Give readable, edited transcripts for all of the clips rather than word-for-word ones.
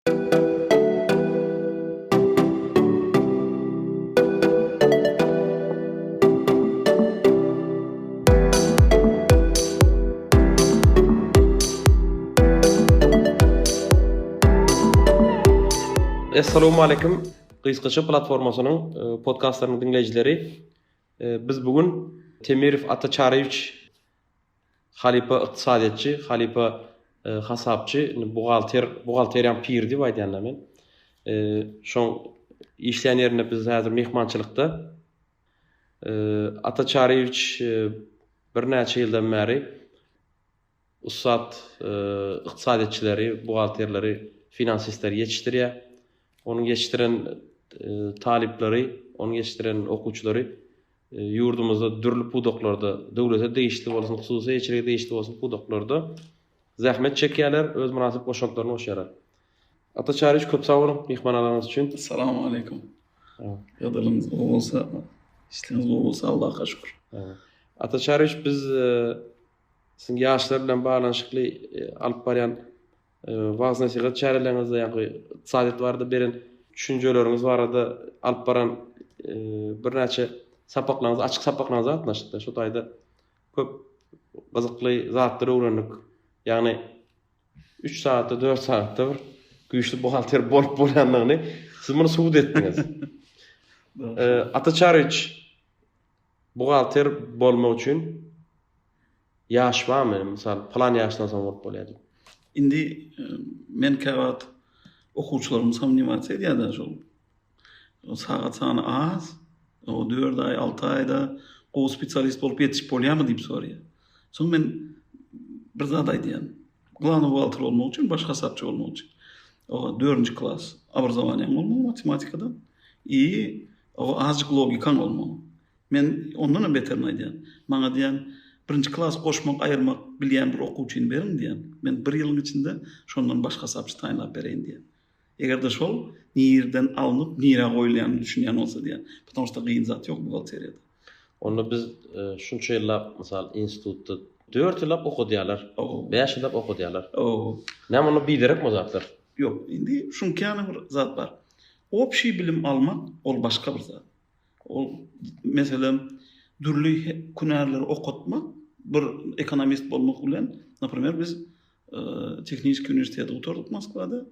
Assalamu alaikum. Qysqaça platformasynyň podcastlaryny dinleýijileri. Biz bugün Temiriw Ataçarewich halipa ykdysadyatçy, halipa hasapçy, buhalteriýan pir diýip aýdýanlar men. Şoň işleýän ýerine biz häzir mehmançylykda. Ataçarewich bir näçe ýyldan bäri ussat ykdysadyatçyları, buhalterleri, finansistleri ýetişdirýär. Onu geçtiren talipleri, onu geçtiren okuwçylary yurdumuzda dürli pudoklarda, döwlete değişli bolsun, hususy eçirege değişli bolsun pudoklarda zähmet çekýärler, öz münasip goşaklaryny oşýarlar. Ataçarewich köp sag bolun mehmanalaryňyz üçin. Assalamu alaikum. Ýadalymyz bolsa, işleriniz bolsa Allah'a şükür. Ataçarewich biz siň ýaşlar bilen baglanyşykly alyp barýan wagz nasihat çäreleriňizde ýa-ni ykdysadyat barada beren düşünjeleriňiz barada alyp baran bir näçe sapaklaryňyz, açyk sapaklaryňyz atnaşdy. Şu taýda köp gyzykly zatlary öwrendik. Ýagny 3 saatda, 4 saatda bir güýçli buhalter bolup bolýanlygyny siz muny subut etdiňiz. Ataçarewich buhalter bolmak üçin ýaş barmy? Mysal plan ýaşdan soň bolup bolýar. Indi men käwat okuwçylarymyz hem nimat edýär şol. O sagat sany az, o 4 ay, 6 ayda o spesialist bolup ýetişip bolýarmy diýip soraýar. Soň men bir zat aýdýan. Glany buhalter bolmak üçin, baş hasapçy bolmak üçin. O 4-nji klass obrazowaniýaň bolmaly matematikadan, o azjyk logikaň bolmaly. Men ondan beterini aýdýan. Maňa diýen 1-nji klass goşmak, aýyrmak bilýän bir okuwçyny berin diýen. Men 1 ýylyň içinde şondan başga hasapçy taýinlap bereýin diýen. Egerde şol nirden alınıp nire goýulýan düşünýän bolsa diýen. Потому что gyn zat ýok buhalteriýada. Onu biz şunça ýyllap mysal institutda 4 ýyllap okudýarlar, 5 ýyllap okudýarlar. Näme onu bilerek mozatlar? Ýok, indi şunkany bir zat bar. Opşy bilim almak ol başga bir zat. Ol meselem dürli kunärleri okutmak bir ekonomist bolmak bilen, например, biz Технический университетde oturduk Moskvada.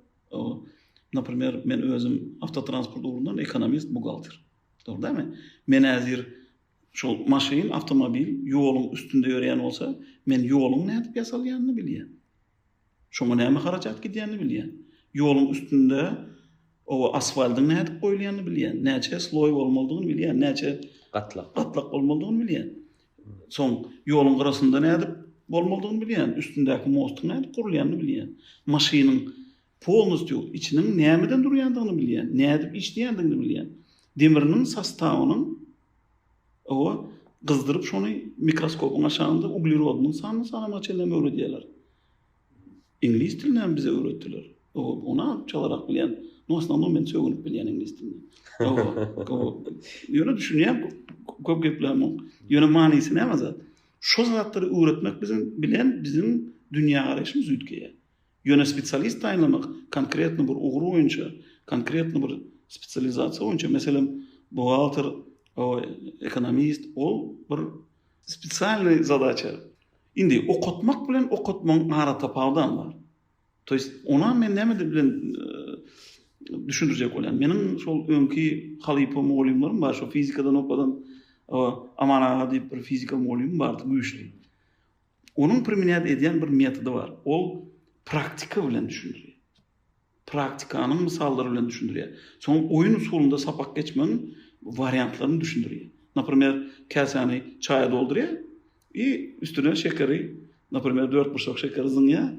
Например, men özüm avtotransport urundan ekonomist, buhalter. Doğru değil mi? Men häzir şol maşyn, avtomobil ýoluň üstünde ýörýän bolsa, men ýoluň nädip ýasalýanyny bilýän. Şoňa näme harajat gidýänini bilýän. Ýoluň üstünde o asfaltyň nädip goýulýanyny bilýän, näçe sloy bolmalydygyny bilýän, näçe gatlak bolmalydygyny bilýän. Soň ýoluň garasynda nädip bolmalydygyny bilýän, üstündäki mostyň nädip gurulýanyny bilýän. Maşynyň polностью içiniň nämeden durýandygyny bilýän, nädip işleýändigini bilýän. Demiriniň sastawynyň o gyzdyryp şonu mikroskopyň aşagynda uglerodynyň sanyny sanamak çelem öwredýärler. İnglis dilinden bize öwretdiler. Ona çalarak bilýän. No основном men söýünip bilýän inglis dilini. Ýöne düşünýär, köp geplermi? Ýöne manysy näme zat? Şo zatlary öwretmek bizim dünýä garaşymyz ütgeýär. Ýöne spesialist taýinlamak, konkretny bir ugru boýunça, konkretny bir spesializasiýa boýunça, meselem buhalter, ekonomist, ol bir spesialny zadaça. Indi okutmak bilen okutmaň ara tapawdan bar. To есть ona men näme bilen düşündirjek bolan. Meniň şol öňki halipa molimlerim bar, şo fizikadan okudan Amana diýip bir fizika molim bardy, güýçli. Onuň primenýat edýän bir metody bar. Ol praktika bilen düşündirýär. Praktikanyň mysallary bilen düşündirýär. Soň oýun usulunda sapak geçmeň variantlaryny düşündirýär. Например, käsäni çaýa doldurýar, üstüne şekeri, например, 4 burşak şeker zyňýar,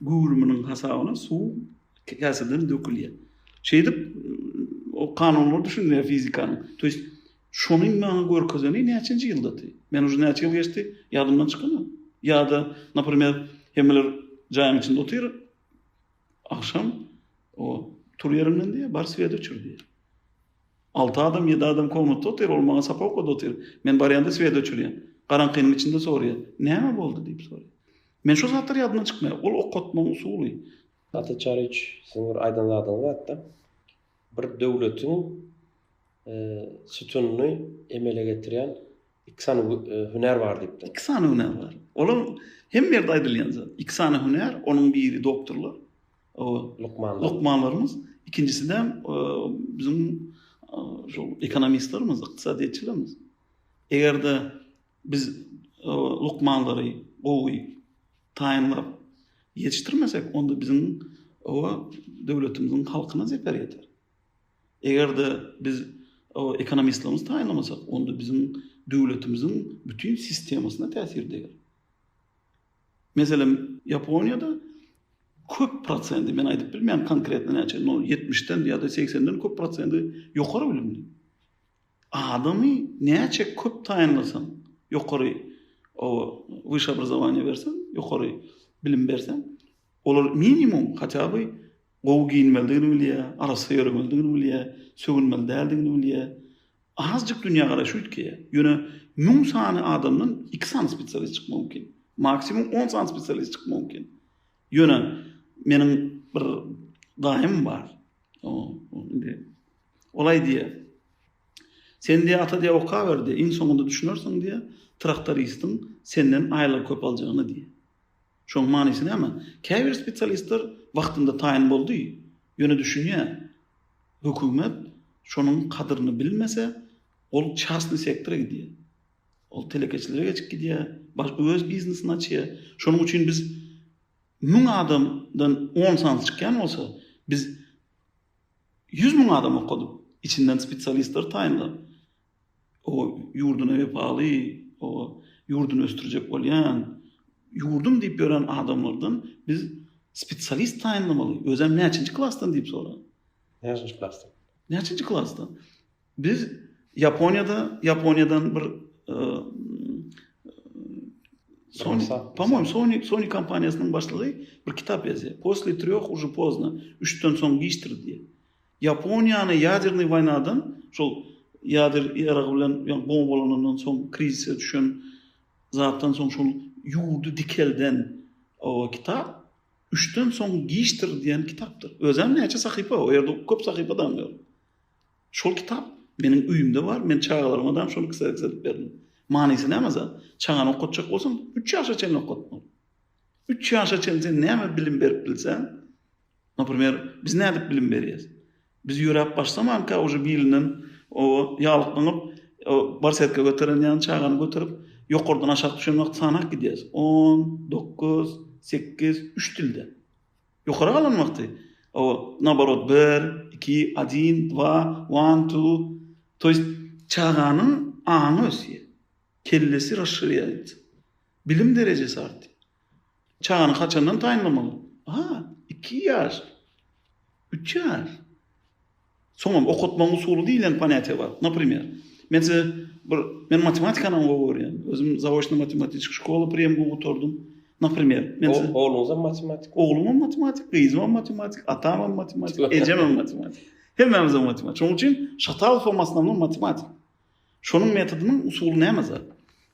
gurumynyň hasabyna suw käseden dökülýär. Şeýdip o kanunlary düşündirýär fizikanyň. To есть şonu maňa görkezeni näçinji ýyldaty? Men uje näçe ýyl geçdi, ýadymdan çykany. Ýa-da, например, hemler jaýyň içinde otyr, akşam o tur ýerinden diýär, bar swet öçürdi. 6 adam, 7 adam komnatda otyr, olmaga sapak otyr. Men barýanda swet öçürýän. Garankynyň içinde soraýar. Näme boldy diýip soraýar. Men şu zatlary ýadymdan çykmaýar. Ol okutmaň usuly. Ataçarıç sizin aydan zaten hatta bir döwletiň sütununu emele getiren iksan hüner var diýipdir. İki sany hüner var. Olar hem ýerde aýdylýan zat. İki sany hüner, onuň biri doktorlar, o Lukmanlarımız, ikincisi de bizim ekonomistlerimiz, iktisadiyetçilerimiz. Eğer de biz Lukmanları gowy taýinlap yetiştirmesek, onda bizim o devletimizin halkına zeper yeter. Eğer de biz o ekonomistlerimiz taýinlamasak, onda bizim devletimizin bütün sistemasına täsir eder. Mesela Japonya'da köp prosenti, men aýdyp bilmeýän konkretne näçe, 70'den ýa-da 80'den köp prosenti ýokary bilimli. Adamy näçe köp taýinlasan, ýokary o wyş obrazowaniýa bersen, ýokary bilim bersen, olar minimum hatda by gowy giyinmeldigini bilýär, arasy ýöremeldigini bilýär, sögünmeli däldigini bilýär. Azjyk dünýä garaşy ütkeýär. Ýöne 1000 sany adamdan 2 sany spesialist çykmak mümkin. Maksimum 10 sany spesialist çykmak mümkin. Ýöne meniň bir daýym bar. Olay diýe. Sen diýe ata diýe oka berdi, iň soňunda düşünersiň diýe, traktoristin senden aýlyk köp aljagyny diýe. Şoň manysyny ama käbir spesialistler wagtynda taýin boldy. Ýöne düşünýär. Hökümet şonuň kadyryny bilmese, ol çasny sektora gidýär. Ol telekeçilere geçip gidýär, öz biznesini açýar. Şonuň üçin biz 1000 adamdan 10 sany çykýan bolsa, biz 100 000 adam okudyk. İçinden spesialistler taýinlap. O ýurduny wepaly, o ýurduny östürjek bolýan, yurdum diýip gören adamlardan biz spesialist taýinlamaly. Özem näçinji klasdan diýip soran. Näçinji klasdan? Näçinji klasdan? Biz Japoniýadan bir Sony kampaniýasynyň başlygy bir kitap ýazýar. После 3 уже поздно. 3'ten soň giýiştir diýe. Japoniýany ýaderny waynadan, şol ýader ýaragy bilen, ýa-ni bombalanandan soň krizise düşen zatdan soň şol ýurdu dikelden o kitap 3'ten soň giýiştir diýen kitapdyr. Özem näçe sahypa, o ýerde köp sahypadan bar. Şol kitap meniň üýümde bar, men çağalarymdan şonu kısa berdim. Manysy näme zat? Çağany okutjak bolsaň 3 ýaşa çenli okutma. 3 ýaşa çenli näme bilim berip bilsen, naprimер, biz nädip bilim berýäs? Biz ýörep başlamanka uje bilinen o ýalyklanyp o barsetka götüren ýan çağany götürüp ýokardan aşağı düşen wagt sanak gidýäs. 10, 9, 8, 3 dilde. Ýokary galanmakdy. O naborot 1, 2, 1, 2, 1, 2. To есть çağanyň aňy ösýär. Kellesi raşyrýar. Bilim derejesi artdy. Çağany kaçandan taýinlamaly? 2 ýaş. 3 ýaş. Soňam okutma usuly diýilen panýatja bar. Naprimер, men matematikany öwrenýän. Özüm zawoçny matematik şkola premgu oturdum. Naprimер, oğluňyz matematik. Oğlum matematik, gyzym matematik, atam matematik, ejem matematik. Hemmemiz matematik. Şoň üçin Şatal formasynyň matematik. Şonuň metodynyň usuly näme zat?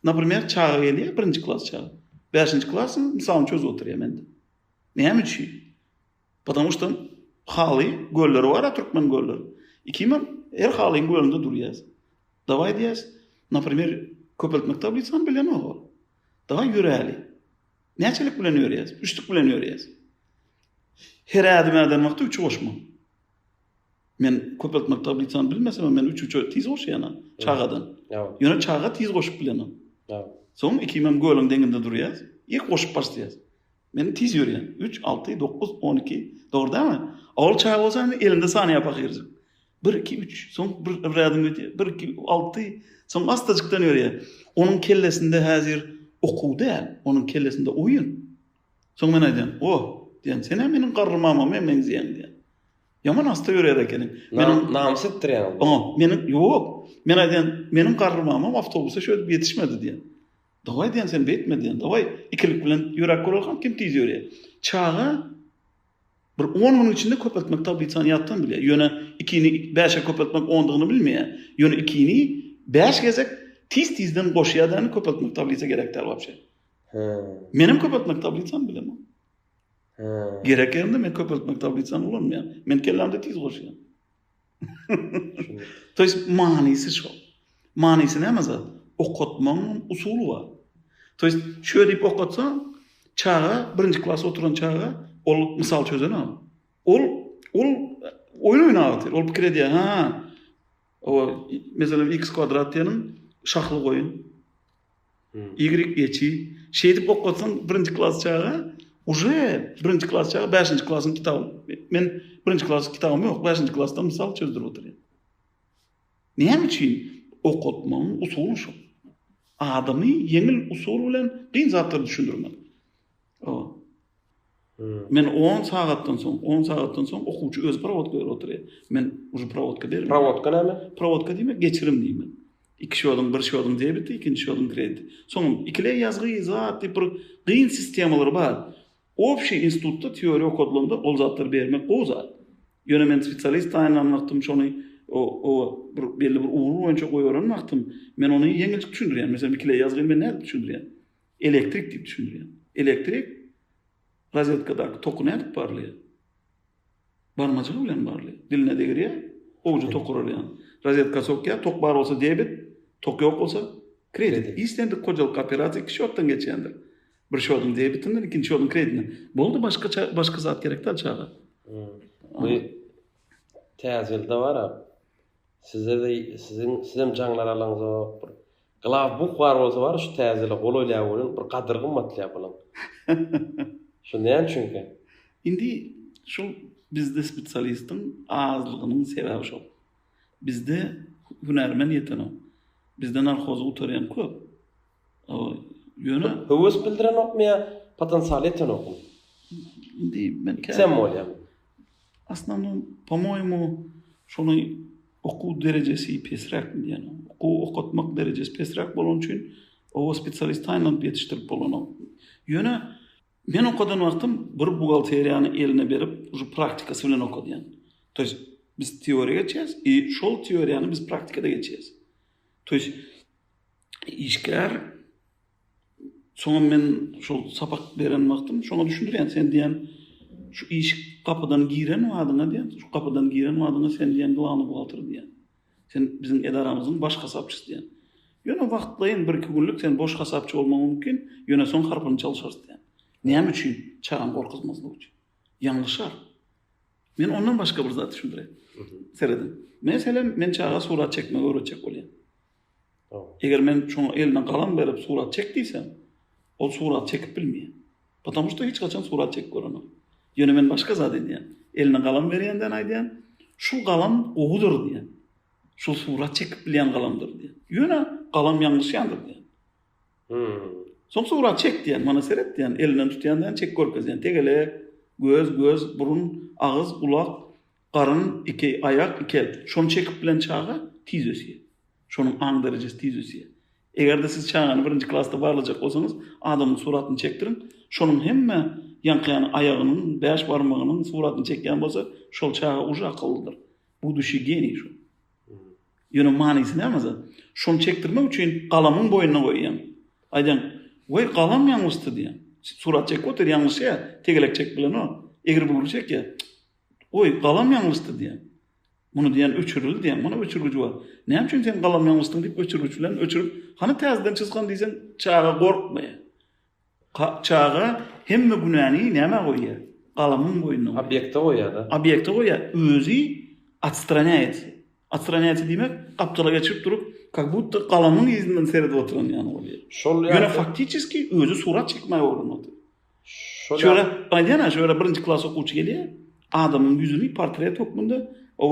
Naprimер, çağa gelýär, 1-nji klass çağı. 5-nji klassy mysalyň çözüp oturýar mende. Näme üçin? Потому что haly gölleri var, Türkmen gölleri. İkimem her halyň gölünde durýas. Daway diýäs, naprimер, köpeltmek tabliçany bilen ol. Daway ýöräli. Näçelik bilen ýörýäs? 3'lük bilen ýörýäs. Her adamdan wagty 3 goşma. Men köpeltmek tabliçany bilmesem, men 3 tiz goşýana çağadan. Ýöne çağa tiz goşup bilenim. Soň ikimem gölüň deňinde durýas, ilk goşup başlaýas. Men tiz ýörýän. 3, 6, 9, 12. Doğru değil mi? Ol çağı bolsa elinde sany ýapak ýerjek. 1, 2, 3, soň bir radyň ötýär. 1, 2, 6, soň astacykdan ýörýär. Onuň kellesinde häzir okuw däl, onuň kellesinde oýun. Soň men aýdym, diýen, sen meniň garrymama, men meňziýän diýen. Yaman asta ýörer ekenim. Menim namsy etdirýän. Menim ýok. Men aýdym, meniň garrymama awtobusa şöyle ýetişmedi diýen. Daway diýen, sen betme diýen. Daway ikilik bilen ýörek görelgen kim tiz ýörýär. Çağa bir 10 minuň içinde köpeltmek tabliçany ýatdan bilýär. Ýöne 2-ni 5'e köpeltmek 10'dygyny bilmeýär. Ýöne 2-ni 5 gezek tiz-tizden goşýardan köpeltmek tabliça gerek däl wapşe. Menim köpeltmek tabliçam bilemem. Gerek yerinde men köpeltmek tablitsan ulanmayan. Men kellamda tiz goşuyan. Toys manisi şu. Manisi näme zat? Okutmanın usulü var. Toys şöyle dip okutsan çağa, birinci klas oturan çağa ol misal çözen al. Ol oyun oynatır. Ol pikir ediyor. Ha. O mesela x kvadrat diyenin şahlı koyun. Y geçi. Şey dip okutsan birinci klas çağa уже birinci klas çağa 5. klasın kitabı. Men birinci klas kitabım yok. 5. klasda misal çözdürüp oturuyorum. Näme üçin? Okutmanın usulü şu. Adamı yengil usul bilen kıyın zatları düşündürmen. O. Men 10 saatdan soň okuwçy öz prawotka oturuyor. Men uju prawotka derim. Prawotka näme? Prawotka diýme, geçirim diýme. İki şodun, bir şodun debiti, ikinci şodun krediti. Soň ikile ýazgy zat diýip bir kıyın sistemalar bar. Opşy institutda teoriýa okudylanda ol zatlar bermek gowzat. Ýöne men spesialist taýinlanmakdym şonu o belli bir uğur boyunca goýoranmaktym. Men onu yeňilçik düşündirýän. Mesela ikile ýazgy men näde düşündirýän? Elektrik diýip düşündirýän. Elektrik rozetkadaky toku näde barlýar? Barmajygy bilen barlýar. Diline degirýär, oňja tok urarýan. Rozetka sokýar, tok bar bolsa debit, tok ýok bolsa kredit. Islendi kojalyk operasiýa iki şotdan geçýändir. Bir şodun debitinden, ikinci şodun kreditinden. Boldy başka zat gerekdi çağa. Bu täzelde var ha. Sizem jaňlar alaňyz bir glaw buk bar bolsa var şu täzele gol oýlap bolan bir gadyr gymmatlyap bolan. Şu näme çünki? Indi şu bizde spesialistin azlygynyň sebebi şu. Bizde hünermen ýeten o. Bizde narkoz utaryan köp. O ýöne Höwes bildiren okmaya potensial ýeten okmy. indi men Sen bolýar. Aslında по-моему şonu okuw derecesi pesrak diýen. Okuw okutmak derecesi pesrak bolan üçin o spesialist taýinlanyp ýetişdirip bolan. Ýöne men okadan wagtym bir bugalteriýany eline berip, şu praktikasy bilen okudýan. Toys biz teoriýa geçýäs, şol teoriýany biz praktikada geçýäs. Toys işgär soňra men şol sapak beren wagtym şoňa düşündirýän sen diýen şu iş kapıdan giren wadyňa diýen, şu kapıdan giren wadyňa sen diýen glany boltyr diýen. Sen bizim edaramyzyň baş hasapçysy diýen. Ýöne wagtlaýyn 1-2 günlük sen boş hasapçy bolmagy mümkin, ýöne soň harpyny çalşarsy diýen. Näme üçin? Çağan gorkuzmazlyk üçin. Ýangyşar. Men ondan başga bir zat düşündirýän. Seredim. Mesela men çağa surat çekmek öğretjek bolýan. Eger men çoň eline galam berip surat çekdiysem, o surat çekip bilmeýän. Потому что hiç kaçan surat çekip görmem. Ýöne men başga zat edýän. Eline galam berýänden aýdýan, şu galam oğudur diýen. Şu surat çekip bilýän galamdyr diýen. Ýöne galam ýangyşýandyr diýen. Soň surat çek diýen, mana seret diýen, elinden tutýandan çek görkezýän. Tegele göz, burun, ağız, ulak, garyn, iki ayak, iki el. Şonu çekip bilen çağa tiz ösýär. Şonun aň derecesi tiz ösýär. Eger de siz çağany 1-nji klasda barlajak bolsaňyz, adamyň suratyny çekdirin. Şonun hemme ýankyany ayagynyň, beş barmagynyň suratyny çekýän bolsa, şol çağa uja akyllydyr. Bu düşi geni şu. Ýöne manysy näme? Şonu çekdirmek üçin galamyň boýuna goýýan. Aýdan, "Goý galam ýangyşdy" diýen. Surat çek otur ýangyş ýa, tegelek çek bilen o. Eger bu çek ýa. "Goý galam ýangyşdy" diýen. Bunu diýen öçürül diýen, mana öçürgüjü bar. Näme üçin sen galam ýangyşdyň diýip öçürgüç bilen öçürüp, hany täzeden çyzgan diýsen, çağa gorkmaýa. Çağa hemme günäni näme goýýar? Galamyň boýuna. Obýekte goýýar da. Obýekte goýýar. Özü отстраняет. Отстраняет diýmek, gapçala geçip durup, как будто galamyň ýüzünden seredip oturan ýany bolýar. Şol Ýöne faktiski özü surat çekmäge öwrenýär. Şöyle aýdýan, şöyle 1-nji klas okuwçy gelýär, adamyň ýüzüni portret hokmunda o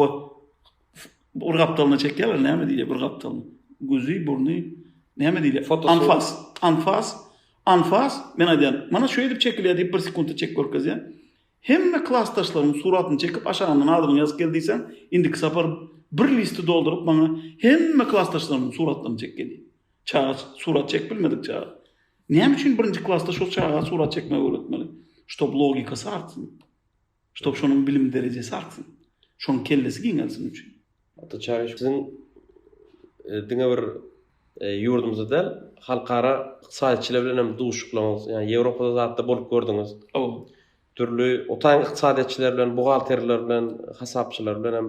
bir gaptalyna çekýärler, näme diýär bir gaptalyny. Gözü, burnu, näme diýär? Anfas, men aýdýan, mana şu edip çekilýär diýip 1 sekunda çek görkezýär. Hemme klastaşlaryň suratyny çekip aşaňdan adamyň ýazyp geldiysen, indiki sapar bir listi doldurup bana hemme klastaşlaryň suratlaryny çekdi. Çağa surat çek bilmedik çağa. Näme üçin 1-nji klasta şol çağa surat çekmek öğretmeli? Ştop logikasy artsyn. Ştop şonuň bilim derecesi artsyn. Şonuň kellesi giňelsin üçin. Ata çağırış bizim diňe bir ýurdumyzda da halkara iqtisadçylar bilen hem duşuklaňyz, ýani Ýewropada zatda bolup gördüňiz. türlü otan iqtisadiyatçylar bilen, buhalterler bilen, hasapçylar bilen hem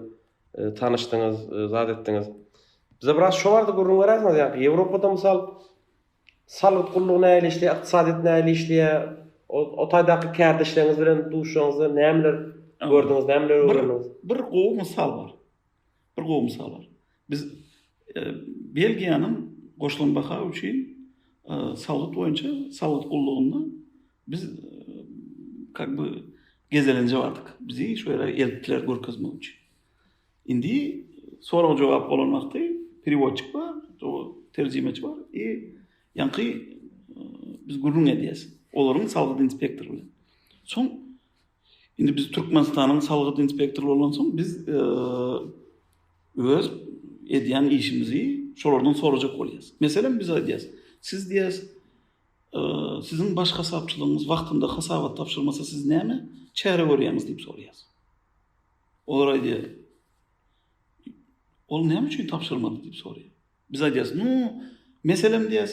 tanışdyňyz, zat etdiňiz. Bize biraz şo barada görüň berýärsiňiz ýa-ni Ýewropada mysal salyt gullugy näle işleýär, iqtisadyýat näle işleýär, o taýdaky kärdeşleriňiz bilen duşuşyňyzda nämeler gördüňiz, nämeler öwrendiniz? Bir gowy mysal bar. Biz Belgiýanyň goşulmagy üçin salyt boýunça salyt gullugyny biz как бы gezelenje bardyk. Bizi şöyle eltler görkezmek üçin. Indi soraw jogap bolanmakdy periwodçyk bar, o terjimeçi bar. Ýanky biz gurrun edýäs. Olaryň salgyt inspektory bilen. Soň indi biz Türkmenistanyň salgyt inspektory bolan soň biz öz edýän işimizi şolardan sorajak bolýas. Meselem biz aýdýas. Siz diýäs, sizin baş hasapçylygyňyz wagtynda hasabat tapşyrmasa siz näme çäre görýäňiz diýip soraýas. Olar aýdýar. Ol näme üçin tapşyrmady diýip soraýar. Biz aýdýas, meselem diýäs,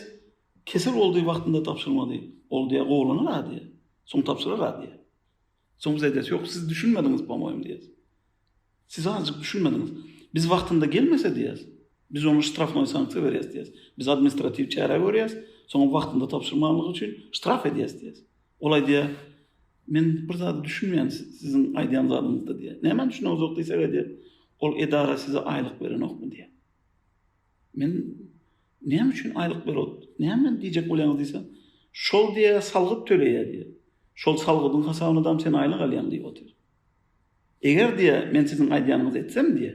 kesel boldy wagtynda tapşyrmady. Ol diýe gowlanar diýe. Soň tapşyrar diýe. Soň biz aýdýas, ýok siz düşünmediňiz bolmaýym diýäs. Siz azıcık düşünmediňiz. Biz wagtynda gelmese diýäs, biz onu ştrafnoy sanksiýa berýäs diýäs. Biz administrativ çäre görýäs, soň wagtynda tapşyrmagyny üçin ştraf edýäs diýäs. Olay diýe, men bir zat düşünmeýän sizin aýdýan zadyňyzda diýe. Näme düşünýäňiz ok diýse diýe. Ol edara size aýlyk beren okmy diýe. Men näme üçin aýlyk berýär? Näme diýjek bolýaňyz diýse, şol diýe salgyt töleýär diýe. Şol salgydyň hasabyna sen aýlyk alýan diýip otur. Eger diýe men sizin aýdýanyňyzy etsem diýe.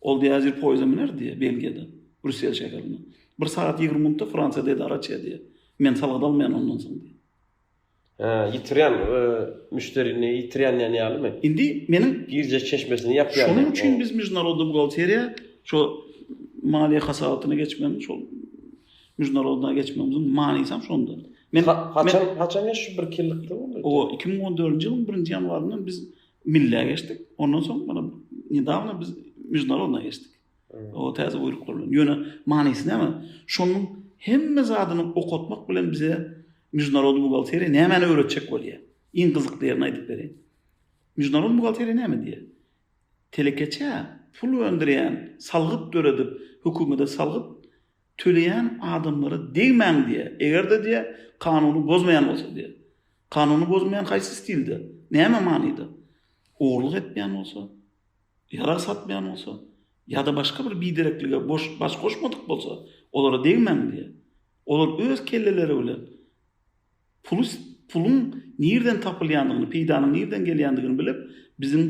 Ol diýe azir poýza miner diýe Belgiýede, Brüssel şäherinde. 1 saat 20 minutda Fransiýada edara çy diýe. Men salgyt almaýan ondan soň diýe. Ýitirýän müşterini ýitirýän ýalymy? Indi meniň girje çeşmesini ýapýar. Şonuň üçin biz международный buhalteriýa şo maliýe hasabatyna geçmem, şol международна geçmemizin manysy hem şonda. Men haçan şu 1 ýylykda boldy? O 2014 ýylyň 1 ýanwaryndan biz milliýe geçdik. Ondan soň mana nedavno biz международна geçdik. O täze buyruk bolan. Ýöne manysy näme? Şonuň hemme zadyny okutmak bilen bize международный buhalteriýa näme öwretjek bolýar? Iň gyzykly ýerini aýdyp bereyim. Международный buhalteriýa näme diýer? Telekeçe pul öndüren, salgyt töredip, hökümete salgyt töleýän adamlary degmäň diýe. Egerde diýe kanuny bozmaýan bolsa diýe. Kanuny bozmaýan haýsy stilde? Näme manyda? Oğurluk etmeýän bolsa, ýara satmaýan bolsa, ýa-da başga bir bidereklige baş goşmadyk bolsa, olara degmäň diýe. Olar öz kelleleri bilen pulun nereden tapylýandygyny, peýdanyň nereden gelýändigini bilip bizim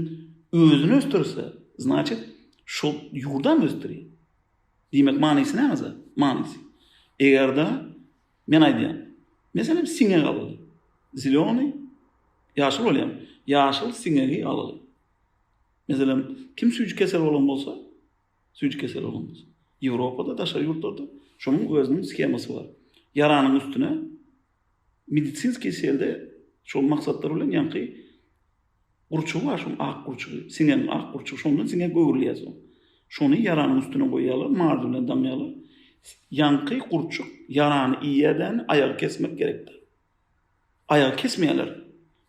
özüni östürse, значит, şol ýurdam östürýär. Diýmek manysy näme? Manysy. Egerde men aýdýan, meselem siňe galydy. Zeleny, ýaşyl bolýan. Ýaşyl siňegi alydy. Meselem kim süýji kesel bolan bolsa, Ýewropada, daşa ýurtlarda şonuň özüniň skemasy bar. Yaranyň üstüne medisinski selde şol maksatlar bilen ýanky gurçugy var, şol ak gurçugy, siňen ak gurçugy şondan siňe göwürlýär. Şonu yaranyň üstüne goýýarlar, mardy bilen damýarlar. Ýanky gurçuk yarany iýeden aýagy kesmek gerekdir. Aýagy kesmeýärler.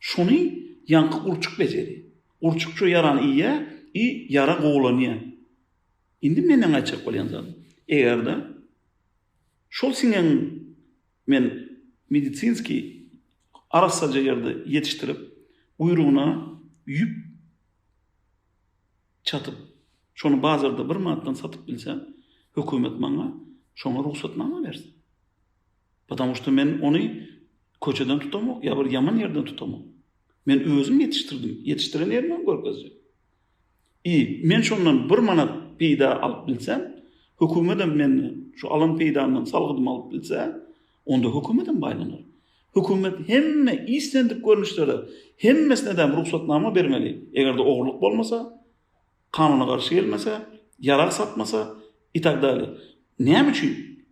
Şonu ýanky gurçuk bejerýär. Gurçuk şu yarany iýe, yara gowlanýar. Indi menden aýtjak bolýan zat. Egerde şol siňen men medisinski arassaja ýerde ýetiştirip uýruguna ýüp çatyp şonu bazarda 1 manatdan satyp bilsem, hökümet maňa şoňa ruhsatnama bersin. Потому что men onu köçeden tutamok, ýa bir ýaman ýerden tutamok. Men özüm ýetiştirdim. Ýetiştiren ýerden görkezdim. Men şondan 1 manat peýda alyp bilsem, hökümetem men şu alan peýdandan salgydymy alyp bilse, onda hökümetem baýlanar. Hökümet hemme islendik görnüşleri hemmesine de ruhsatnama bermeli. Egerde oğurluk bolmasa, kanuna karşı gelmese, yarak satmasa, itagdali. Näme üçin?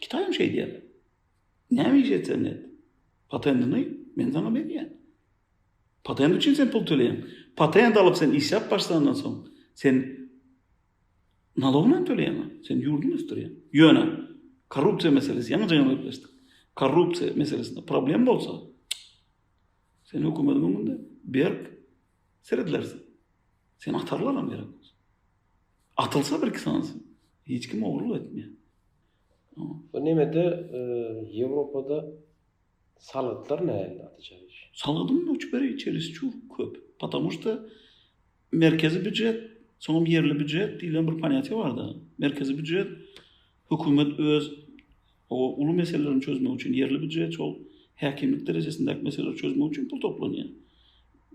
Kitayım şey diýer. Näme ýetsen net? Patentini men sana berýän. Patent üçin sen pul töleýän. Patent alyp sen iş yap başlandan soň, sen nalogna töleýän. Sen ýurduny östürýän. Ýöne korrupsiýa meselesi ýa-da ýangylaşdyk. Korrupsiýa meselesinde problem bolsa, Sen hökümet öňünde berk seredlersin. Sen atarlaram gerek. Atılsa bir kisansın. Hiç kim oğurluk etmiyor. Bu nemede Ýewropada salatlar näle atjary? Salgıdın uçberi içerisi çok köp. Потому что merkezi büdjet, soňra yerli büdjet diýilen bir paniýaty barda. Merkezi büdjet hökümet öz o ulu meselelerini çözmek üçin yerli büdjet şol häkimlik derejesindäki meseleleri çözmek üçin pul toplanýar.